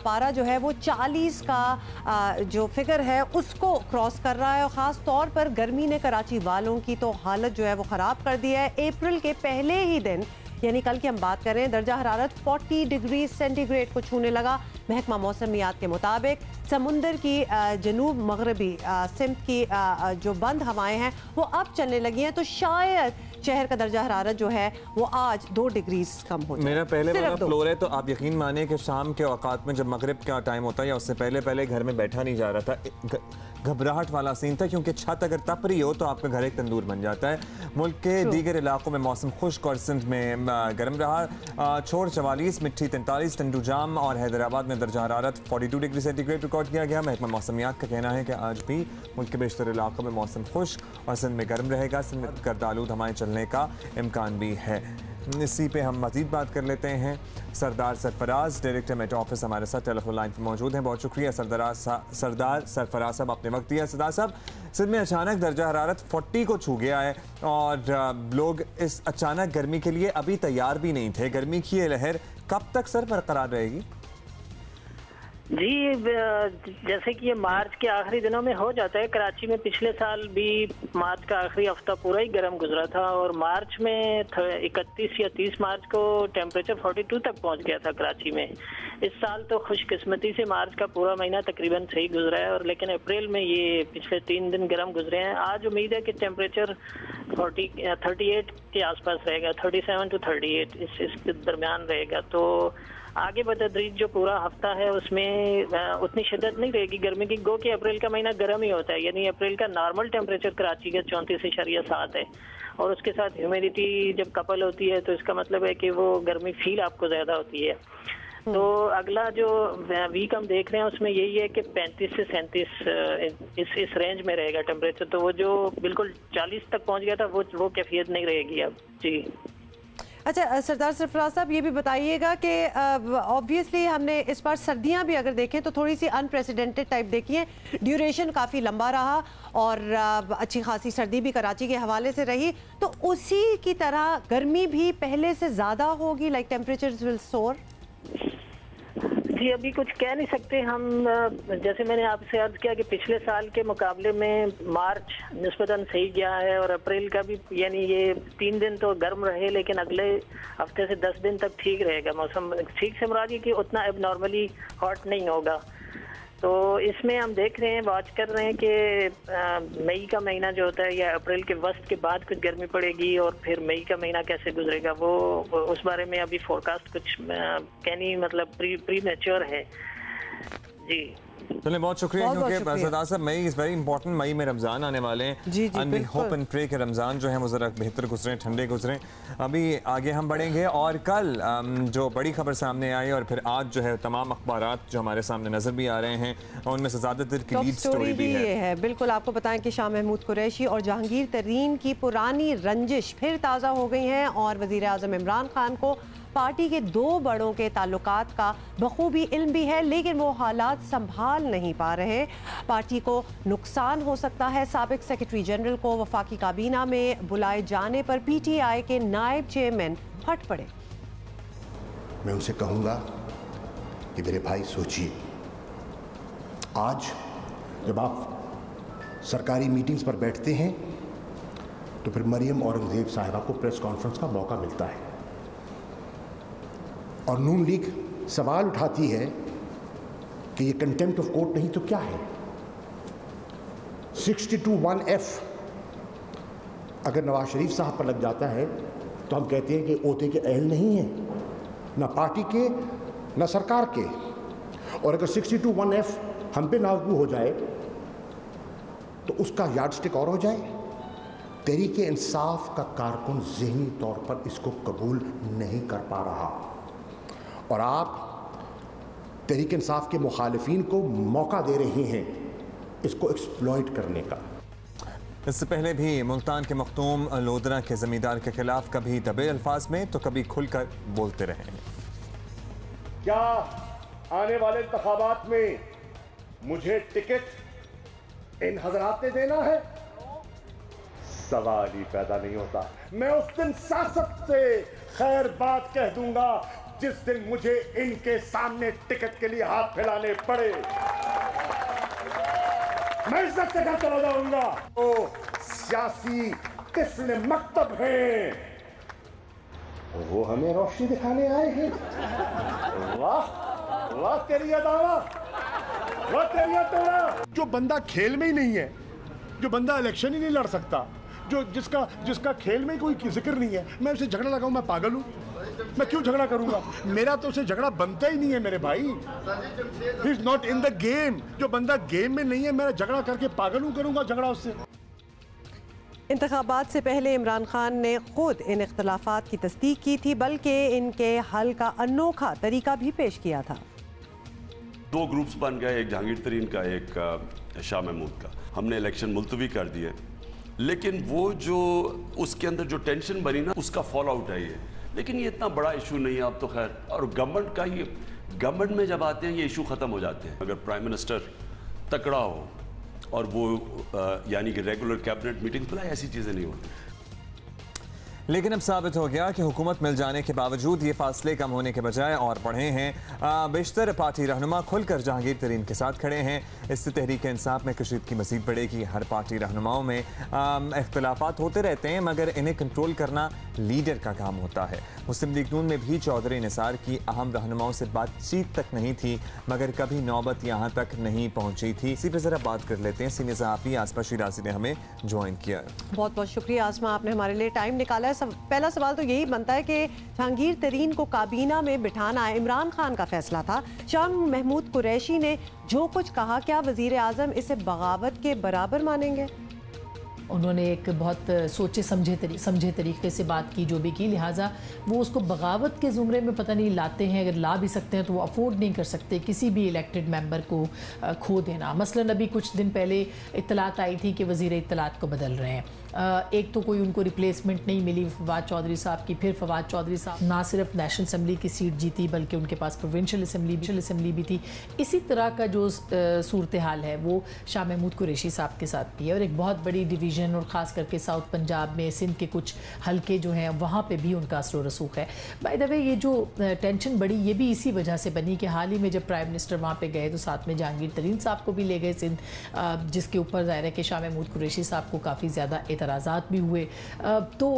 पारा जो है वो 40 का जो फिगर है उसको क्रॉस कर रहा है। और ख़ास तौर पर गर्मी ने कराची वालों की तो हालत जो है वो ख़राब कर दी है। अप्रैल के पहले ही दिन यानी कल की हम बात कर रहे हैं, दर्जा हरारत 40 डिग्री सेंटीग्रेड को छूने लगा। महकमा मौसमियात के मुताबिक समुंदर की जनूब मगरबी सिमत की जो बंद हवाएं हैं वो अब चलने लगी हैं, तो शायद शहर का दर्जा हरारत जो है वो आज 2 डिग्री कम हो जाए। मेरा पहले वाला फ्लोर है, तो आप यकीन माने कि शाम के औकात में जब मगरिब का टाइम होता है या उससे पहले घर में बैठा नहीं जा रहा था। घबराहट वाला सीन था, क्योंकि छत अगर तप रही हो तो आपका घर एक तंदूर बन जाता है। मुल्क के दीगर इलाकों में मौसम खुश्क और सिंध में गर्म रहा। छोड़ 44, मिट्टी 43, टंडूजाम और हैदराबाद में दर्जा हरारत 42 डिग्री सेंटीग्रेड रिकॉर्ड किया गया। महकमा मौसमियात का कहना है कि आज भी मुल्क के बेशतर इलाकों में मौसम खुश्क और सिंध में गर्म रहेगा। सिंध में गर्दालूद हवाएं चलने का इम्कान भी है। इसी पे हम मज़ीद बात कर लेते हैं। सरदार सरफराज डायरेक्टर मेट ऑफिस हमारे साथ टेलीफोन लाइन पर मौजूद हैं। बहुत शुक्रिया सरदार सरफराज साहब, आपने वक्त दिया। सरदार साहब, सिंध में अचानक दर्जा हरारत 40 को छू गया है और लोग इस अचानक गर्मी के लिए अभी तैयार भी नहीं थे। गर्मी की ये लहर कब तक सर बरकरार रहेगी? जी, जैसे कि ये मार्च के आखिरी दिनों में हो जाता है। कराची में पिछले साल भी मार्च का आखिरी हफ्ता पूरा ही गर्म गुजरा था और मार्च में 31 या 30 मार्च को टेम्परेचर 42 तक पहुंच गया था कराची में। इस साल तो खुशकिस्मती से मार्च का पूरा महीना तकरीबन सही गुजरा है, और लेकिन अप्रैल में ये पिछले 3 दिन गर्म गुजरे हैं। आज उम्मीद है कि टेम्परेचर 38 के आसपास रहेगा, 37 to 38 इस दरमियान रहेगा। तो आगे बतदरीज जो पूरा हफ्ता है उसमें उतनी शिद्दत नहीं रहेगी गर्मी की। गो कि अप्रैल का महीना गर्म ही होता है, यानी अप्रैल का नॉर्मल टेम्परेचर कराची का 34.7 है, और उसके साथ ह्यूमिडिटी जब कपल होती है तो इसका मतलब है कि वो गर्मी फील आपको ज़्यादा होती है। तो अगला जो वीक हम देख रहे हैं उसमें यही है कि 35 से 37 इस रेंज में रहेगा टेम्परेचर। तो वो जो बिल्कुल 40 तक पहुंच गया था वो कैफियत नहीं रहेगी अब। जी अच्छा सरदार सरफराज साहब, ये भी बताइएगा कि ऑब्वियसली हमने इस बार सर्दियां भी अगर देखें तो थोड़ी सी अनप्रेसिडेंटेड टाइप देखी है। ड्यूरेशन काफ़ी लंबा रहा और अच्छी खासी सर्दी भी कराची के हवाले से रही, तो उसी की तरह गर्मी भी पहले से ज़्यादा होगी, लाइक टेम्परेचर विल सोर? जी अभी कुछ कह नहीं सकते हम। जैसे मैंने आपसे अर्ज किया कि पिछले साल के मुकाबले में मार्च निस्बतन सही गया है, और अप्रैल का भी, यानी ये 3 दिन तो गर्म रहे लेकिन अगले हफ्ते से 10 दिन तक ठीक रहेगा मौसम। ठीक से मुराद ये कि उतना अब नॉर्मली हॉट नहीं होगा। तो इसमें हम देख रहे हैं, वॉच कर रहे हैं कि मई का महीना जो होता है या अप्रैल के वस्त के बाद कुछ गर्मी पड़ेगी, और फिर मई का महीना कैसे गुजरेगा वो उस बारे में अभी फोरकास्ट कुछ कहनी मतलब प्री मैच्योर है। जी चलिए, बहुत शुक्रिया। क्योंकि Sardar Sahab, May is very important. May में रमज़ान आने वाले हैं, and we hope and pray कि रमज़ान जो है वो ज़रा बेहतर गुजरे, ठंडे गुजरे। अभी आगे हम बढ़ेंगे और कल जो बड़ी खबर सामने आई और फिर आज जो है तमाम अखबारात जो हमारे सामने नज़र भी आ रहे हैं उनमें से ज़्यादातर की लीड स्टोरी भी है। बिल्कुल, आपको बताएं कि शाह महमूद कुरैशी और जहांगीर तरीन की पुरानी रंजिश फिर ताज़ा हो गई हैं, और वज़ीर आज़म इमरान खान को पार्टी के 2 बड़ों के ताल्लुकात का बखूबी इल्म भी है, लेकिन वो हालात संभाल नहीं पा रहे। पार्टी को नुकसान हो सकता है। साबिक सेक्रेटरी जनरल को वफाकी काबीना में बुलाए जाने पर PTI के नायब चेयरमैन फट पड़े। मैं उनसे कहूँगा कि मेरे भाई सोचिए, आज जब आप सरकारी मीटिंग्स पर बैठते हैं तो फिर मरियम औरंगज़ेब साहिबा को प्रेस कॉन्फ्रेंस का मौका मिलता है, और नून लीग सवाल उठाती है कि ये कंटेम्प्ट ऑफ कोर्ट नहीं तो क्या है। 62(1)(f अगर नवाज शरीफ साहब पर लग जाता है तो हम कहते हैं कि ओते के अहल नहीं है, ना पार्टी के ना सरकार के। और अगर 62(1)(f हम पे लागू हो जाए तो उसका यार्डस्टिक और हो जाए। तहरीक इंसाफ का कारकुन ज़हनी तौर पर इसको कबूल नहीं कर पा रहा, और आप तहरीक इंसाफ के मुखालिफिन को मौका दे रही हैं इसको एक्सप्लॉइट करने का। इससे पहले भी मुल्तान के मखदूम लोधरा के जमींदार के खिलाफ कभी दबे अल्फाज में तो कभी खुलकर बोलते रहे। क्या आने वाले इंतखाबात में मुझे टिकट इन हजरात ने देना है? सवाल ही पैदा नहीं होता। मैं उस दिन सियासत से खैर बात कह दूंगा जिस दिन मुझे इनके सामने टिकट के लिए हाथ फैलाने पड़े। मैं इज्जत से घर चला जाऊंगा। तो सियासी तिफल मकतब हैं, वो हमें रोशनी दिखाने आए हैं। वाह वाह तेरी अदावत, वाह तेरी अदावत। जो बंदा खेल में ही नहीं है, जो बंदा इलेक्शन ही नहीं लड़ सकता, जो जिसका खेल में कोई जिक्र नहीं है, मैं उसे झगड़ा लगाऊं? मैं पागल हूं? मैं क्यों झगड़ा करूंगा? मेरा तो उसे झगड़ा बनता ही नहीं है मेरे भाई। He is not in the game. जो बंदा गेम में नहीं है, मैं झगड़ा करके पागल हूं करूंगा झगड़ा उससे। इंतखाबात से पहले इमरान खान ने खुद इन इख्तलाफात की तस्दीक की थी, बल्कि इनके हल का अनोखा तरीका भी पेश किया था। दो ग्रुप्स बन गए, एक जहांगीर तरीन का, एक शाह महमूद का। हमने इलेक्शन मुलतवी कर दिए, लेकिन वो जो उसके अंदर जो टेंशन बनी ना, उसका फॉल आउट है ये। लेकिन ये इतना बड़ा इशू नहीं है अब तो खैर। और गवर्नमेंट का ये, गवर्नमेंट में जब आते हैं ये इशू ख़त्म हो जाते हैं। अगर प्राइम मिनिस्टर तकड़ा हो और वो यानी कि रेगुलर कैबिनेट मीटिंग्स बुलाए, ऐसी चीज़ें नहीं होती। लेकिन अब साबित हो गया कि हुकूमत मिल जाने के बावजूद ये फासले कम होने के बजाय और बढ़े हैं। बेशतर पार्टी रहनुमा खुलकर जहांगीर तरीन के साथ खड़े हैं। इससे तहरीक इंसाफ में कशीदगी मज़ीद बढ़ेगी। हर पार्टी रहनुमाओं में इख्तलाफात होते रहते हैं, मगर इन्हें कंट्रोल करना लीडर का काम होता है। मुस्लिम लीग नून में भी चौधरी निसार की अहम रहनुमाओं से बातचीत तक नहीं थी, मगर कभी नौबत यहाँ तक नहीं पहुँची थी। इसी पर ज़रा बात कर लेते हैं। सीनियर सहाफ़ी आसमा शिराजी ने हमें ज्वाइन किया। बहुत बहुत शुक्रिया आसमा, आपने हमारे लिए टाइम निकाला है। पहला सवाल तो यही बनता है कि जहांगीर तरीन को काबीना में बिठाना इमरान खान का फैसला था। शाह महमूद कुरैशी ने जो कुछ कहा, क्या वजीर आजम इसे बगावत के बराबर मानेंगे? उन्होंने एक बहुत सोचे समझे तरीके से बात की, जो भी की, लिहाजा वो उसको बगावत के ज़ुमरे में पता नहीं लाते हैं। अगर ला भी सकते हैं तो वो अफोर्ड नहीं कर सकते किसी भी इलेक्टेड मेंबर को खो देना। मसलन अभी कुछ दिन पहले इत्तलात आई थी कि वज़ीर इत्तलात को बदल रहे हैं। एक तो कोई उनको रिप्लेसमेंट नहीं मिली फवाद चौधरी साहब की। फिर फवाद चौधरी साहब ना सिर्फ नेशनल असम्बली की सीट जीती, बल्कि उनके पास प्रोविंशियल असम्बली भी थी। इसी तरह का जो सूरत हाल है वो शाह महमूद कुरैशी साहब के साथ भी है। और एक बहुत बड़ी डिवीज़न, और ख़ास करके साउथ पंजाब में सिंध के कुछ हल्के जो हैं वहाँ पे भी उनका असर रसूख है। बाय द वे, ये जो टेंशन बढ़ी ये भी इसी वजह से बनी कि हाल ही में जब प्राइम मिनिस्टर वहाँ पे गए तो साथ में जहांगीर तरीन साहब को भी ले गए सिंध, जिसके ऊपर ज़ाहिर है कि शाह महमूद कुरैशी साहब को काफ़ी ज़्यादा एतराज़ात भी हुए। तो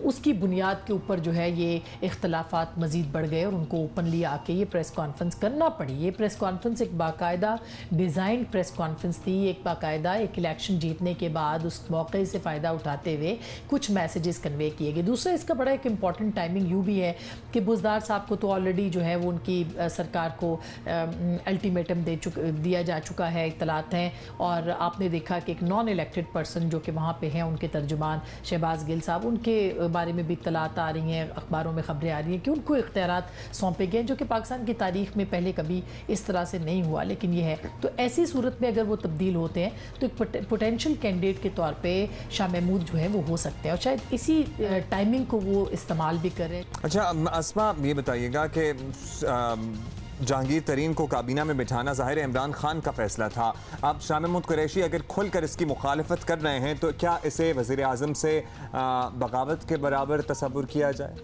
उसकी बुनियाद के ऊपर जो है ये इख्तलाफात मज़ीद बढ़ गए और उनको ओपनली आके ये प्रेस कॉन्फ्रेंस करना पड़ी। ये प्रेस कॉन्फ्रेंस एक बाकायदा डिज़ाइन प्रेस कॉन्फ्रेंस थी, एक बाकायदा एक इलेक्शन जीतने के बाद उस मौके से फ़ायदा उठाते हुए कुछ मैसेजेस कन्वे किए गए। दूसरा इसका बड़ा एक इम्पॉर्टेंट टाइमिंग यूँ भी है कि बुज़दार साहब को तो ऑलरेडी जो है वो उनकी सरकार को अल्टीमेटम दिया जा चुका है, इत्तलात हैं। और आपने देखा कि एक नॉन इलेक्टेड पर्सन जो कि वहाँ पे हैं, उनके तर्जुमान शहबाज गिल साहब, उनके बारे में भी इत्तलात आ रही हैं, अखबारों में खबरें आ रही हैं कि उनको इख्तियारात सौंपे गए, जो कि पाकिस्तान की तारीख में पहले कभी इस तरह से नहीं हुआ, लेकिन ये है। तो ऐसी सूरत में अगर वो तब्दील होते हैं तो एक पोटेंशियल कैंडिडेट के तौर पे शाह महमूद जो है वो हो सकते हैं, और शायद इसी टाइमिंग को वो इस्तेमाल भी करें। अच्छा अस्मा, ये बताइएगा कि जहांगीर तरीन को काबीना में बिठाना ज़ाहिर इमरान खान का फैसला था। अब शाह महमूद कुरैशी अगर खुलकर इसकी मुखालफत कर रहे हैं तो क्या इसे वज़ीर आज़म से बगावत के बराबर तसव्वुर किया जाए?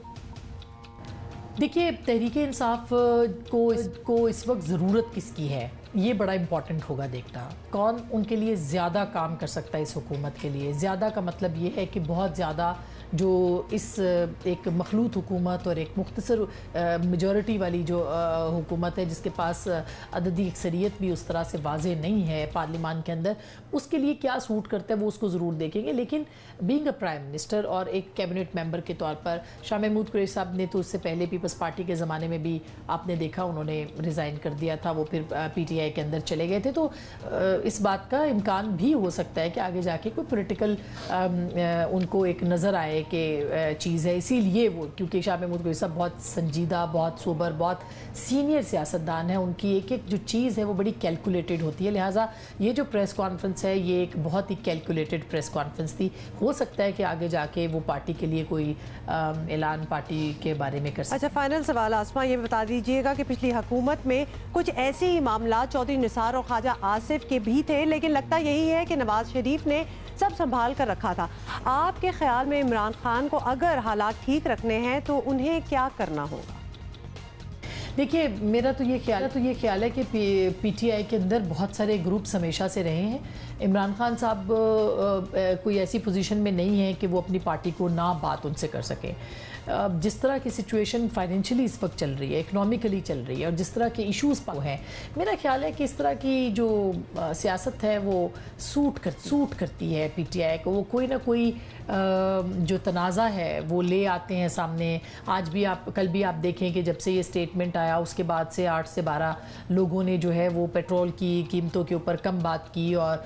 देखिए, तहरीक इंसाफ को इस वक्त ज़रूरत किसकी है ये बड़ा इंपॉर्टेंट होगा देखना। कौन उनके लिए ज़्यादा काम कर सकता है इस हुकूमत के लिए। ज़्यादा का मतलब ये है कि बहुत ज़्यादा जो इस एक मखलूत हुकूमत और एक मुख्तसर मेजॉरिटी वाली जो हुकूमत है, जिसके पास अददी अक्सरियत भी उस तरह से वाज़े नहीं है पार्लियामान के अंदर, उसके लिए क्या सूट करता है वो उसको ज़रूर देखेंगे। लेकिन बीइंग अ प्राइम मिनिस्टर और एक कैबिनेट मेंबर के तौर पर शाह महमूद कुरैशी साहब ने तो उससे पहले पीपल्स पार्टी के ज़माने में भी आपने देखा उन्होंने रिज़ाइन कर दिया था, वो फिर PTI के अंदर चले गए थे। तो इस बात का इम्कान भी हो सकता है कि आगे जाके कोई पॉलिटिकल उनको एक नज़र आए कि चीज़ है, इसीलिए वो, क्योंकि शाह महमूद कुरैशी साहब बहुत संजीदा, बहुत सोबर, बहुत सीनियर सियासतदान है, उनकी एक एक जो चीज़ है वो बड़ी कैलकुलेटेड होती है। लिहाजा ये जो प्रेस कॉन्फ्रेंस है ये एक बहुत ही कैलकुलेटेड प्रेस कॉन्फ्रेंस थी। हो सकता है कि आगे जाके वो पार्टी के लिए कोई ऐलान पार्टी के बारे में कर सकते। अच्छा, फाइनल सवाल आसमा, ये बता दीजिएगा कि पिछली हुकूमत में कुछ ऐसे ही मामला चौधरी निसार और ख्वाजा आसिफ के भी थे, लेकिन लगता यही है कि नवाज शरीफ ने सब संभाल कर रखा था। आपके ख्याल में इमरान खान को अगर हालात ठीक रखने हैं तो उन्हें क्या करना होगा? देखिए, मेरा तो ये ख्याल है कि PTI के अंदर बहुत सारे ग्रुप्स हमेशा से रहे हैं। इमरान खान साहब कोई ऐसी पोजीशन में नहीं है कि वो अपनी पार्टी को ना बात उनसे कर सकें। जिस तरह की सिचुएशन फाइनेंशियली इस वक्त चल रही है, इकोनॉमिकली चल रही है, और जिस तरह के इश्यूज हैं, मेरा ख्याल है कि इस तरह की जो सियासत है वो सूट करती है PTI को। वो कोई ना कोई जो तनाज़ा है वो ले आते हैं सामने। कल भी आप देखें कि जब से ये स्टेटमेंट आया उसके बाद से 8 से 12 लोगों ने जो है वो पेट्रोल की कीमतों के ऊपर कम बात की और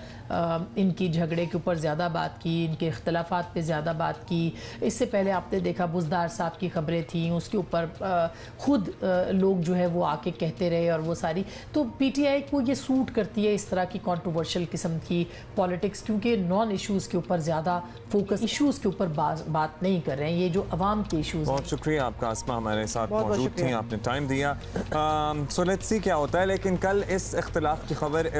इनकी झगड़े के ऊपर ज़्यादा बात की, इनके इख्तलाफात पे ज़्यादा बात की। इससे पहले आपने देखा बुज़दार साहब की खबरें थी, उसके ऊपर खुद लोग जो है वो आके कहते रहे और वो सारी। तो PTI को ये सूट करती है इस तरह की कंट्रोवर्शियल किस्म की पॉलिटिक्स, क्योंकि नॉन इश्यूज़ के ऊपर ज़्यादा फोकस, इश्यूज़ के ऊपर बात नहीं कर रहे हैं, ये जो अवाम के इश्यूज़। बहुत शुक्रिया आपका आसमा, हमारे साथ मौजूद थी, आपने टाइम दिया। सो लेट्स सी क्या होता है। लेकिन कल इस इख्तलाफ की खबर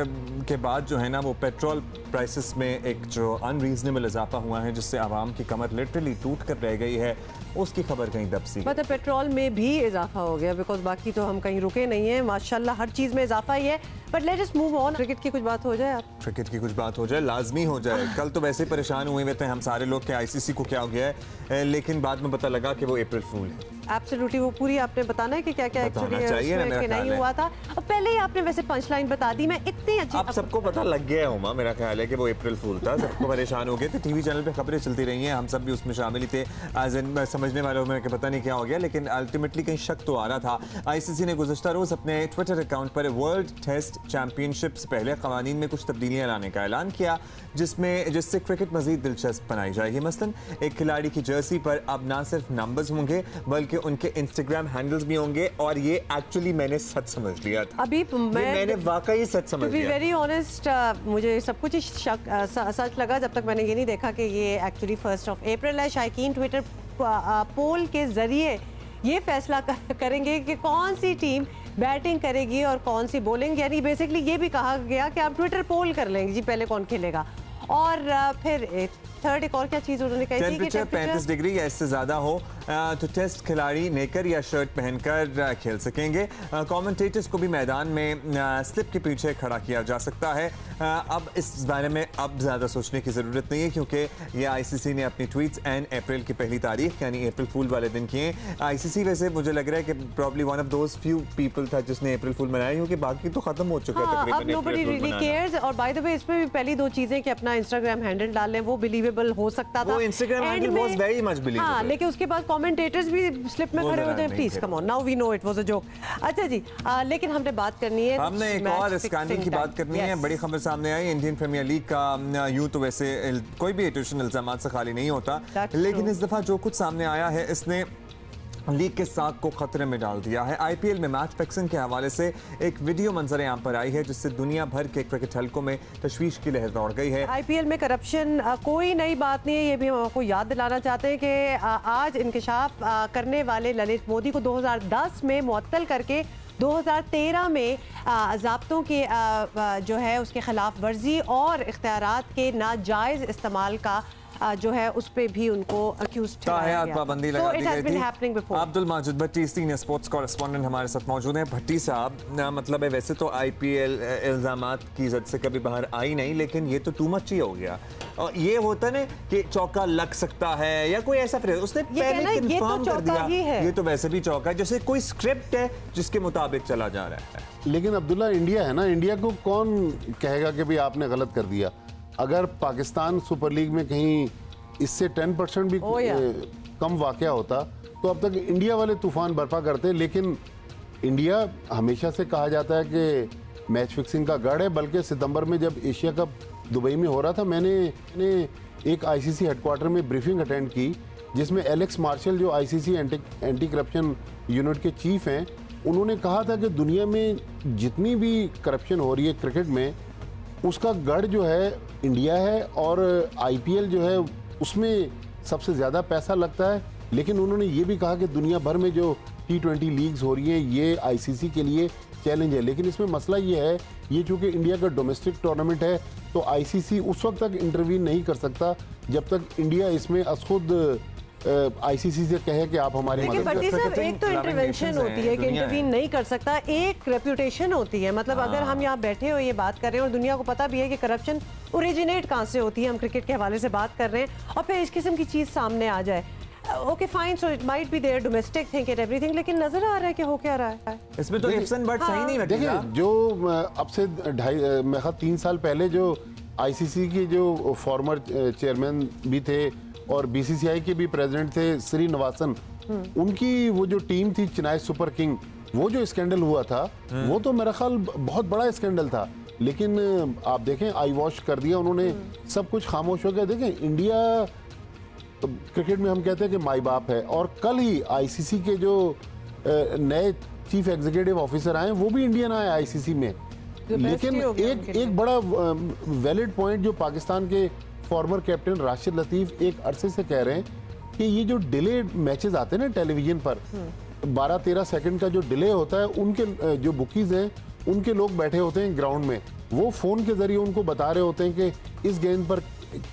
के बाद जो है ना वो पेट्रोल प्राइसेस में एक जो अनरीजनेबल इजाफा हुआ है जिससे आवाम की कमर लिटरली टूट कर रह गई है, उसकी खबर कहीं दबसी। मतलब पेट्रोल में भी इजाफा हो गया, बिकॉज बाकी तो हम कहीं रुके नहीं हैं, माशाल्लाह हर चीज़ में इजाफा ही है। But let us move on. Cricket की कुछ बात हो जाए, क्रिकेट की कुछ बात हो जाए, लाजमी हो जाए। कल तो वैसे ही परेशान हुए थे हम सारे लोग कि ICC को क्या हो गया है, लेकिन बाद में पता लगा कि वो अप्रैल फूल है। एब्सोल्युटली, वो पूरी आपने बताना है कि क्या क्या एक्चुअली नहीं हुआ था। अब पहले ही आपने वैसे पंच लाइन बता दी, मैं इतनी अच्छी। अब सबको पता लग गया है, मेरा ख्याल है कि वो अप्रैल फूल था, सबको परेशान हो गए थे। टीवी चैनल पे खबरें चलती रही हैं, हम सब भी उसमें शामिल ही थे। एज इन समझने वालों में पता नहीं क्या हो गया, लेकिन अल्टीमेटली कहीं शक तो आ रहा था। ICC ने गुज़श्ता रोज़ अपने ट्विटर अकाउंट पर वर्ल्ड टेस्ट चैंपियनशिप से पहले क़वानीन में कुछ तब्दीलियां लाने का ऐलान किया, जिससे क्रिकेट मज़ीद दिलचस्प बनाई जाएगी। मसलन एक खिलाड़ी की जर्सी पर अब ना सिर्फ नंबर्स होंगे बल्कि उनके इंस्टाग्राम हैंडल्स भी होंगे, और ये एक्चुअली मैंने सच समझ लिया था। अभी मैंने वाकई सच समझ लिया। वेरी ऑनेस्ट, मुझे सब कुछ सच लगा जब तक मैंने ये नहीं देखा कि ये एक्चुअली 1 अप्रैल है। शायकीन ट्विटर पोल के जरिए ये फैसला करेंगे कि कौन सी टीम बैटिंग करेगी और कौन सी बॉलिंग। यानी बेसिकली ये भी कहा गया कि आप ट्विटर पोल कर लेंगे जी पहले कौन खेलेगा, और फिर थर्ड एक और क्या चीज़ उन्होंने कही थी कि 35 डिग्री या इससे ज़्यादा हो तो टेस्ट खिलाड़ी नेकर या शर्ट पहनकर खेल सकेंगे। कमेंटेटर्स को भी मैदान में स्लिप के पीछे खड़ा किया जा सकता है। अब इस बारे में अब ज़्यादा सोचने की ज़रूरत नहीं है, क्योंकि ये ICC ने अपनी ट्वीट्स एंड अप्रैल की पहली तारीख यानी अप्रैल फूल वाले दिन किए। ICC वैसे मुझे लग रहा है कि probably one of those few people था जिसने अप्रैल फूल मनाया, क्योंकि बाकी तो खत्म हो चुका है तकरीबन। और बाय द वे इसमें भी पहली दो चीज़ें कि अपना इंस्टाग्राम हैंडल डाल लें, वो बिलीवेबल हो सकता था। वो Instagram handle was very much believable, लेकिन उसके बाद कमेंटेटर्स भी स्लिप में खड़े हो जाए। Please come on, now we know it was a joke. अच्छा जी, लेकिन हमने बात करनी है, हमने एक और स्कैंडल की बात करनी है। बड़ी खबर सामने आई इंडियन प्रीमियर लीग का। यूं तो वैसे कोई भी एडिशनल इल्जामात से खाली नहीं होता, लेकिन इस दफा जो कुछ सामने आया है इसने लीग के साख को खतरे में डाल दिया है। IPL में मैच फिक्सिंग के हवाले से एक वीडियो मंजर आम पर आई है जिससे दुनिया भर के क्रिकेट हलकों में तशवीश की लहर दौड़ गई है। IPL में करप्शन कोई नई बात नहीं है, ये भी हम आपको याद दिलाना चाहते हैं कि आज इंकशाफ करने वाले ललित मोदी को 2010 में मुअत्तल करके 2013 में ज़ाब्तों के जो है उसके खिलाफ वर्जी और इख्तियारात के नाजायज़ इस्तेमाल का जो है उस पे भी उनको अक्यूज ठहराया गया। पाबंदी लगा दी गई थी। अब्दुल माजिद भट्टी सीनियर स्पोर्ट्स कॉरेस्पॉन्डेंट हमारे साथ मौजूद हैं। भट्टी साहब, मतलब है वैसे तो IPL इल्जामात की जद से कभी बाहर आई नहीं, लेकिन ये तो टू मच ही हो गया। और ये होता ना कि चौका लग सकता है या कोई ऐसा फ्रेज उसने पहले कंफर्म कर दिया, ये तो वैसे भी चौका है, जैसे कोई स्क्रिप्ट है जिसके मुताबिक चला जा रहा है। लेकिन अब्दुल्ला इंडिया है ना, इंडिया को कौन कहेगा कि भाई आपने गलत कर दिया। अगर पाकिस्तान सुपर लीग में कहीं इससे 10% भी कम वाकया होता तो अब तक इंडिया वाले तूफान बर्पा करते। लेकिन इंडिया हमेशा से कहा जाता है कि मैच फिक्सिंग का गढ़ है, बल्कि सितंबर में जब एशिया कप दुबई में हो रहा था, मैंने एक ICC हेडक्वार्टर में ब्रीफिंग अटेंड की जिसमें एलेक्स मार्शल जो ICC एंटी करप्शन यूनिट के चीफ हैं, उन्होंने कहा था कि दुनिया में जितनी भी करप्शन हो रही है क्रिकेट में, उसका गढ़ जो है इंडिया है और IPL जो है उसमें सबसे ज़्यादा पैसा लगता है। लेकिन उन्होंने ये भी कहा कि दुनिया भर में जो T20 लीग्स हो रही हैं ये ICC के लिए चैलेंज है। लेकिन इसमें मसला ये है, ये चूँकि इंडिया का डोमेस्टिक टूर्नामेंट है तो ICC उस वक्त तक इंटरवीन नहीं कर सकता जब तक इंडिया इसमें खुद ICC से कहे कि आप हमारी मदद करें। एक तो इंटरवेंशन होती है कि इंटरवीन नहीं कर सकता, एक रेपुटेशन होती है। मतलब अगर हम यहाँ बैठे हो ये बात कर रहे हैं और दुनिया को पता भी है कि करप्शन ओरिजिनेट कहाँ से होती है, हम क्रिकेट के हवाले से बात कर रहे हैं और फिर इस किस्म की चीज़ सामने आ जाए, okay fine, so it might be there domestic thing and everything, लेकिन नजर आ रहा है कि हो क्या रहा है इसमें तो इफ्सन बट सही नहीं बैठेगा। देखिए जो अब से 3 साल पहले जो ICC के जो फॉर्मर चेयरमैन भी थे और BCCI के भी प्रेसिडेंट थे श्रीनिवासन, उनकी वो जो टीम थी चेन्नई सुपर किंग, वो जो स्कैंडल हुआ था वो तो मेरा ख्याल बहुत बड़ा स्कैंडल था। लेकिन आप देखें आई वॉश कर दिया उन्होंने, सब कुछ खामोश हो गया। देखें इंडिया क्रिकेट में हम कहते हैं कि माई बाप है, और कल ही ICC के जो नए चीफ एग्जीक्यूटिव ऑफिसर आए वो भी इंडियन आए ICC में। लेकिन एक बड़ा वैलिड पॉइंट जो पाकिस्तान के फॉर्मर कैप्टन राशिद लतीफ एक अरसे से कह रहे हैं कि ये जो डिले मैचेस आते हैं ना टेलीविजन पर, 12-13 सेकंड का जो डिले होता है, उनके जो बुकीज हैं उनके लोग बैठे होते हैं ग्राउंड में, वो फोन के जरिए उनको बता रहे होते हैं कि इस गेंद पर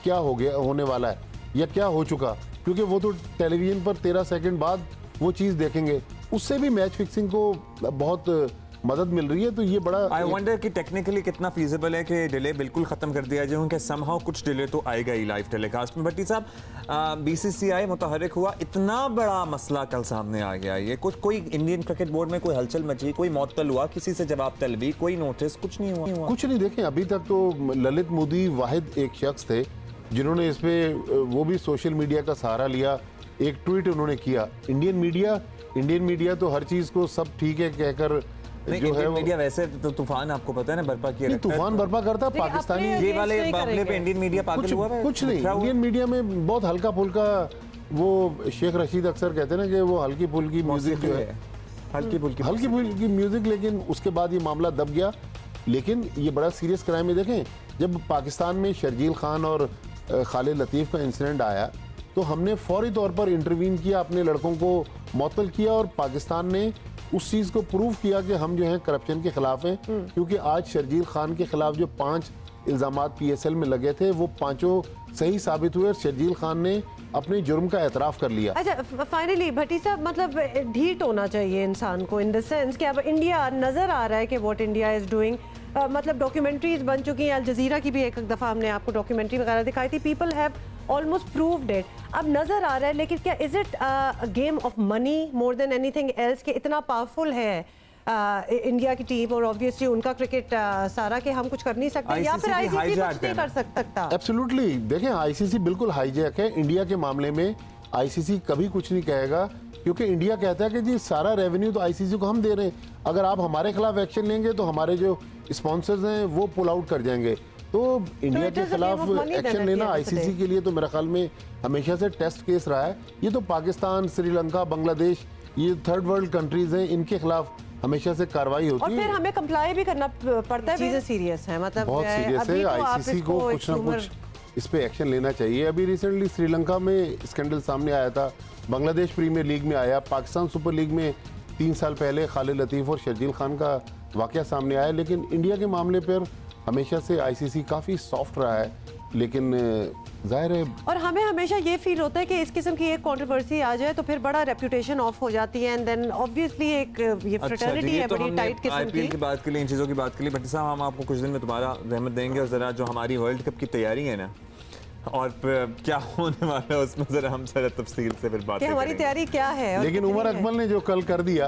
क्या हो गया, होने वाला है या क्या हो चुका, क्योंकि वो तो टेलीविजन पर 13 सेकंड बाद वो चीज़ देखेंगे। उससे भी मैच फिक्सिंग को बहुत मदद मिल रही है। तो ये बड़ा आई वंडर कि टेक्निकली कितना फीजिबल है कि डिले बिल्कुल खत्म कर दिया जाए, क्योंकि समहाउ कुछ डिले तो आएगा ही लाइव टेलीकास्ट में। भट्टी साहब, BCCI मुतहर्रिक हुआ, इतना बड़ा मसला कल सामने आ गया, ये कुछ कोई इंडियन क्रिकेट बोर्ड में कोई हलचल मची, कोई मअतल हुआ, किसी से जवाब तलबी, कोई नोटिस, कुछ नहीं हुआ? कुछ नहीं। देखें अभी तक तो ललित मोदी वाहिद एक शख्स थे जिन्होंने इस पे वो भी सोशल मीडिया का सहारा लिया, एक ट्वीट उन्होंने किया। इंडियन मीडिया तो हर चीज़ को सब ठीक है कहकर जो है मीडिया वैसे तो तूफान आपको पता है ना बर्पा किया, तूफान बर्पा करता है पाकिस्तानी। ये वाले मामले पे इंडियन मीडिया पागल हुआ है? कुछ नहीं, इंडियन मीडिया में बहुत हल्का फुल्का, वो शेख रशीद अक्सर कहते हैं ना कि वो हल्की फुल्की म्यूजिक जो है, हल्की फुल्की म्यूजिक, लेकिन उसके बाद ये मामला दब गया। लेकिन ये बड़ा सीरियस क्राइम है। देखें जब पाकिस्तान में शर्जील खान और खालिद लतीफ़ का इंसिडेंट आया तो हमने फौरी तौर पर इंटरवीन किया, अपने लड़कों को मुअत्तल किया और पाकिस्तान ने उस चीज़ को प्रूव किया कि हम जो हैं करप्शन के खिलाफ हैं। क्योंकि आज शर्जील खान के खिलाफ जो 5 इल्ज़ामात PSL में लगे थे वो 5 सही साबित हुए और शर्जील खान ने अपने जुर्म का एतराफ़ कर लिया। अच्छा, फाइनली भट्टी साहब, मतलब ढीठ होना चाहिए इंसान को इन द सेंस कि अब इंडिया नज़र आ रहा है कि व्हाट इंडिया इज़ डूइंग, मतलब डॉक्यूमेंट्रीज बन चुकी हैं। अल जज़ीरा की भी एक दफ़ा हमने आपको डॉक्यूमेंट्री वगैरह दिखाई थी, people have almost proved it. अब नज़र आ रहा है, लेकिन क्या is it game of money more than anything else कि इतना पावरफुल है इंडिया की टीम और ऑब्वियसली उनका क्रिकेट सारा कि हम कुछ कर नहीं सकते, या फिर ICC कुछ नहीं कर सकता? एब्सोल्युटली। देखें ICC बिल्कुल हाईजैक है। इंडिया के मामले में ICC कभी कुछ नहीं कहेगा, क्योंकि इंडिया कहता है कि जी सारा रेवेन्यू तो ICC को हम दे रहे हैं, अगर आप हमारे खिलाफ एक्शन लेंगे तो हमारे जो स्पॉन्सर्स हैं वो पुल आउट कर जाएंगे। तो इंडिया के खिलाफ एक्शन लेना ICC के लिए तो मेरे ख्याल में हमेशा से टेस्ट केस रहा है। ये तो पाकिस्तान, श्रीलंका, बांग्लादेश, ये थर्ड वर्ल्ड कंट्रीज हैं, इनके खिलाफ हमेशा से कार्रवाई होती है और फिर हमें कंप्लाई भी करना पड़ता है। चीजें सीरियस हैं, मतलब बहुत सीरियस है। ICC को कुछ ना कुछ इस पे एक्शन लेना चाहिए। अभी रिसेंटली श्रीलंका में स्कैंडल सामने आया था, बांग्लादेश प्रीमियर लीग में आया, पाकिस्तान सुपर लीग में 3 साल पहले खालिद लतीफ़ और शर्जील खान का वाकया सामने आया। लेकिन इंडिया के मामले पर हमेशा से आईसीसी काफ़ी सॉफ्ट रहा है, लेकिन जाहिर है और हमें हमेशा ये फील होता है कि इस किस्म की एक कंट्रोवर्सी आ जाए तो फिर बड़ा रेपुटेशन ऑफ हो जाती है एंड देन ऑब्वियसली एक ये फ्रेटर्निटी है बड़ी टाइट किस्म की। आईपीएल की बात के लिए, इन चीज़ों की बात के लिए भट्टी साहब हम आपको कुछ दिन में दोबारा रहमत देंगे और ज़रा जो हमारी वर्ल्ड कप की तैयारी है ना और क्या होने वाला है उसमें जरा हम जरा तफसील से फिर बात करेंगे हमारी तैयारी क्या है। लेकिन उमर अकमल ने जो कल कर दिया,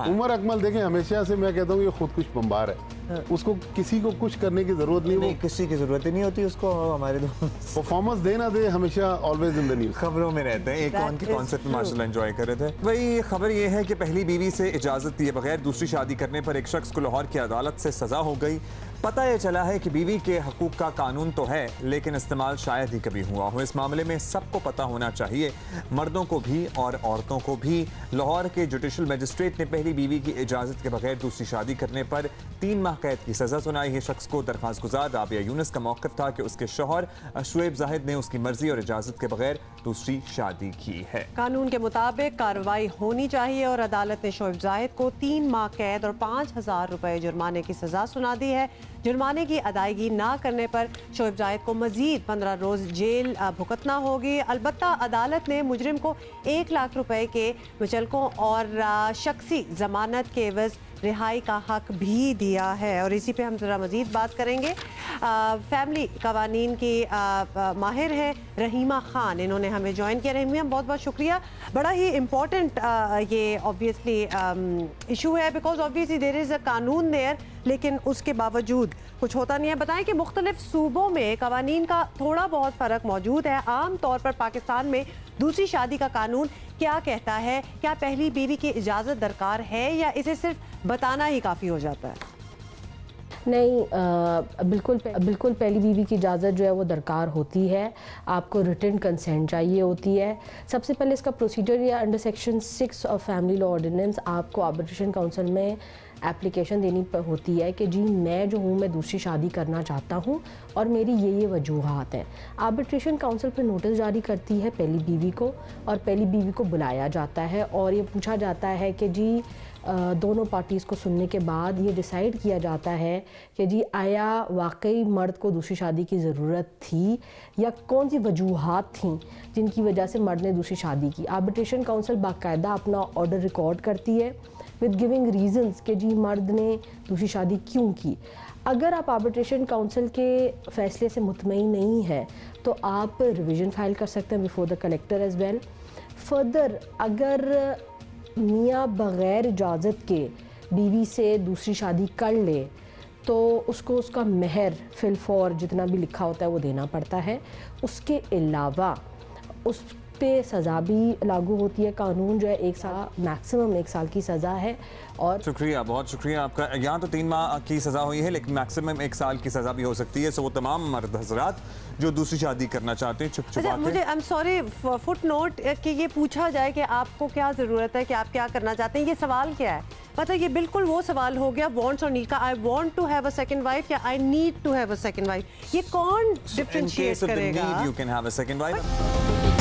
उमर अकमल देखें हमेशा से मैं कहता हूँ ये खुदकुश बम्बार है, उसको किसी को कुछ करने की जरूरत नहीं, वो किसी की जरूरत ही नहीं होती उसको, हमारे परफॉर्मेंस दे ना दे हमेशा ऑलवेज इन द न्यूज़, खबरों में रहते हैं। एक कौन के कॉन्सेप्ट में माशाल्लाह एंजॉय कर रहे थे। वही खबर ये है कि पहली बीवी से इजाजत दिए बगैर दूसरी शादी करने पर एक शख्स को लाहौर की अदालत से सजा हो गई। पता ये चला है कि बीवी के हकूक का कानून तो है लेकिन इस्तेमाल शायद ही कभी हुआ हो। इस मामले में सबको पता होना चाहिए, मर्दों को भी और औरतों को भी। लाहौर के जुडिशल मजिस्ट्रेट ने पहली बीवी की इजाज़त के बगैर दूसरी शादी करने पर 3 माह कैद की सज़ा सुनाई है। शख्स को दरख्वास्त गुजार राबिया यूनुस का मौक़िफ़ था कि उसके शौहर शुएब जाहिद ने उसकी मर्जी और इजाज़त के बगैर दूसरी शादी की है। कानून के मुताबिक कार्रवाई होनी चाहिए और अदालत ने शुएब जाहिद को 3 माह कैद और 5,000 रुपए जुर्माने की सज़ा सुना दी है। जुर्माने की अदायगी ना करने पर शुएब जाहिद को मजीद 15 रोज़ जेल भुगतना होगी। अलबत्ता अदालत ने मुजरिम को 1 लाख रुपए के मुचलकों और शख्सी जमानत के एवज रिहाई का हक भी दिया है। और इसी पे हम ज़रा मज़ीद बात करेंगे। फैमिली कवानीन की माहिर हैं रहीमा खान, इन्होंने हमें ज्वाइन किया। रहीमा बहुत बहुत शुक्रिया। बड़ा ही इम्पोर्टेंट ये ऑब्वियसली इशू है because obviously there is a कानून देयर लेकिन उसके बावजूद कुछ होता नहीं है। बताएं कि मुख्तलिफ सूबों में कवानीन का थोड़ा बहुत फ़र्क मौजूद है। आम तौर पर पाकिस्तान में दूसरी शादी का कानून क्या कहता है? क्या पहली बीवी की इजाज़त दरकार है या इसे सिर्फ बताना ही काफ़ी हो जाता है? नहीं, बिल्कुल पहली बीवी की इजाज़त जो है वो दरकार होती है। आपको रिटन कंसेंट चाहिए होती है। सबसे पहले इसका प्रोसीजर या under section 6 of family law ordinance आपको आर्बिट्रेशन काउंसिल में एप्लीकेशन देनी होती है कि जी मैं जो हूँ मैं दूसरी शादी करना चाहता हूँ और मेरी ये वजूहात हैं। आर्बिट्रेशन काउंसिल पर नोटिस जारी करती है पहली बीवी को और पहली बीवी को बुलाया जाता है और ये पूछा जाता है कि जी दोनों पार्टीज़ को सुनने के बाद ये डिसाइड किया जाता है कि जी आया वाकई मर्द को दूसरी शादी की ज़रूरत थी या कौन सी वजूहात थीं जिनकी वजह से मर्द ने दूसरी शादी की। आर्बिट्रेशन काउंसिल बाकायदा अपना ऑर्डर रिकॉर्ड करती है विद गिविंग रीजंस कि जी मर्द ने दूसरी शादी क्यों की। अगर आप आर्बिट्रेशन काउंसिल के फ़ैसले से मुतमईन नहीं है तो आप रिवीजन फाइल कर सकते हैं before the collector as well. Further अगर मियाँ बग़ैर इजाज़त के बीवी से दूसरी शादी कर ले तो उसको उसका महर फिलफौर जितना भी लिखा होता है वो देना पड़ता है। उसके अलावा उस पे सज़ा भी लागू होती है। कानून जो है 1 साल मैक्सिमम 1 साल की सज़ा है। और शुक्रिया, बहुत शुक्रिया आपका। यहाँ तो 3 माह की सज़ा हुई है लेकिन मैक्सिमम 1 साल की सज़ा भी हो सकती है। सो वो तमाम मर्द हजरात जो दूसरी शादी करना चाहते हैं अच्छा, मुझे I am sorry foot note कि ये पूछा जाए कि आपको क्या ज़रूरत है, कि आप क्या करना चाहते हैं, ये सवाल क्या है? पता है ये बिल्कुल वो सवाल हो गया वांट्स और नीड का। I want to have a second wife या I need to have a second wife. ये कौन डिफरेंशिएट करेगा? You can have a second wife.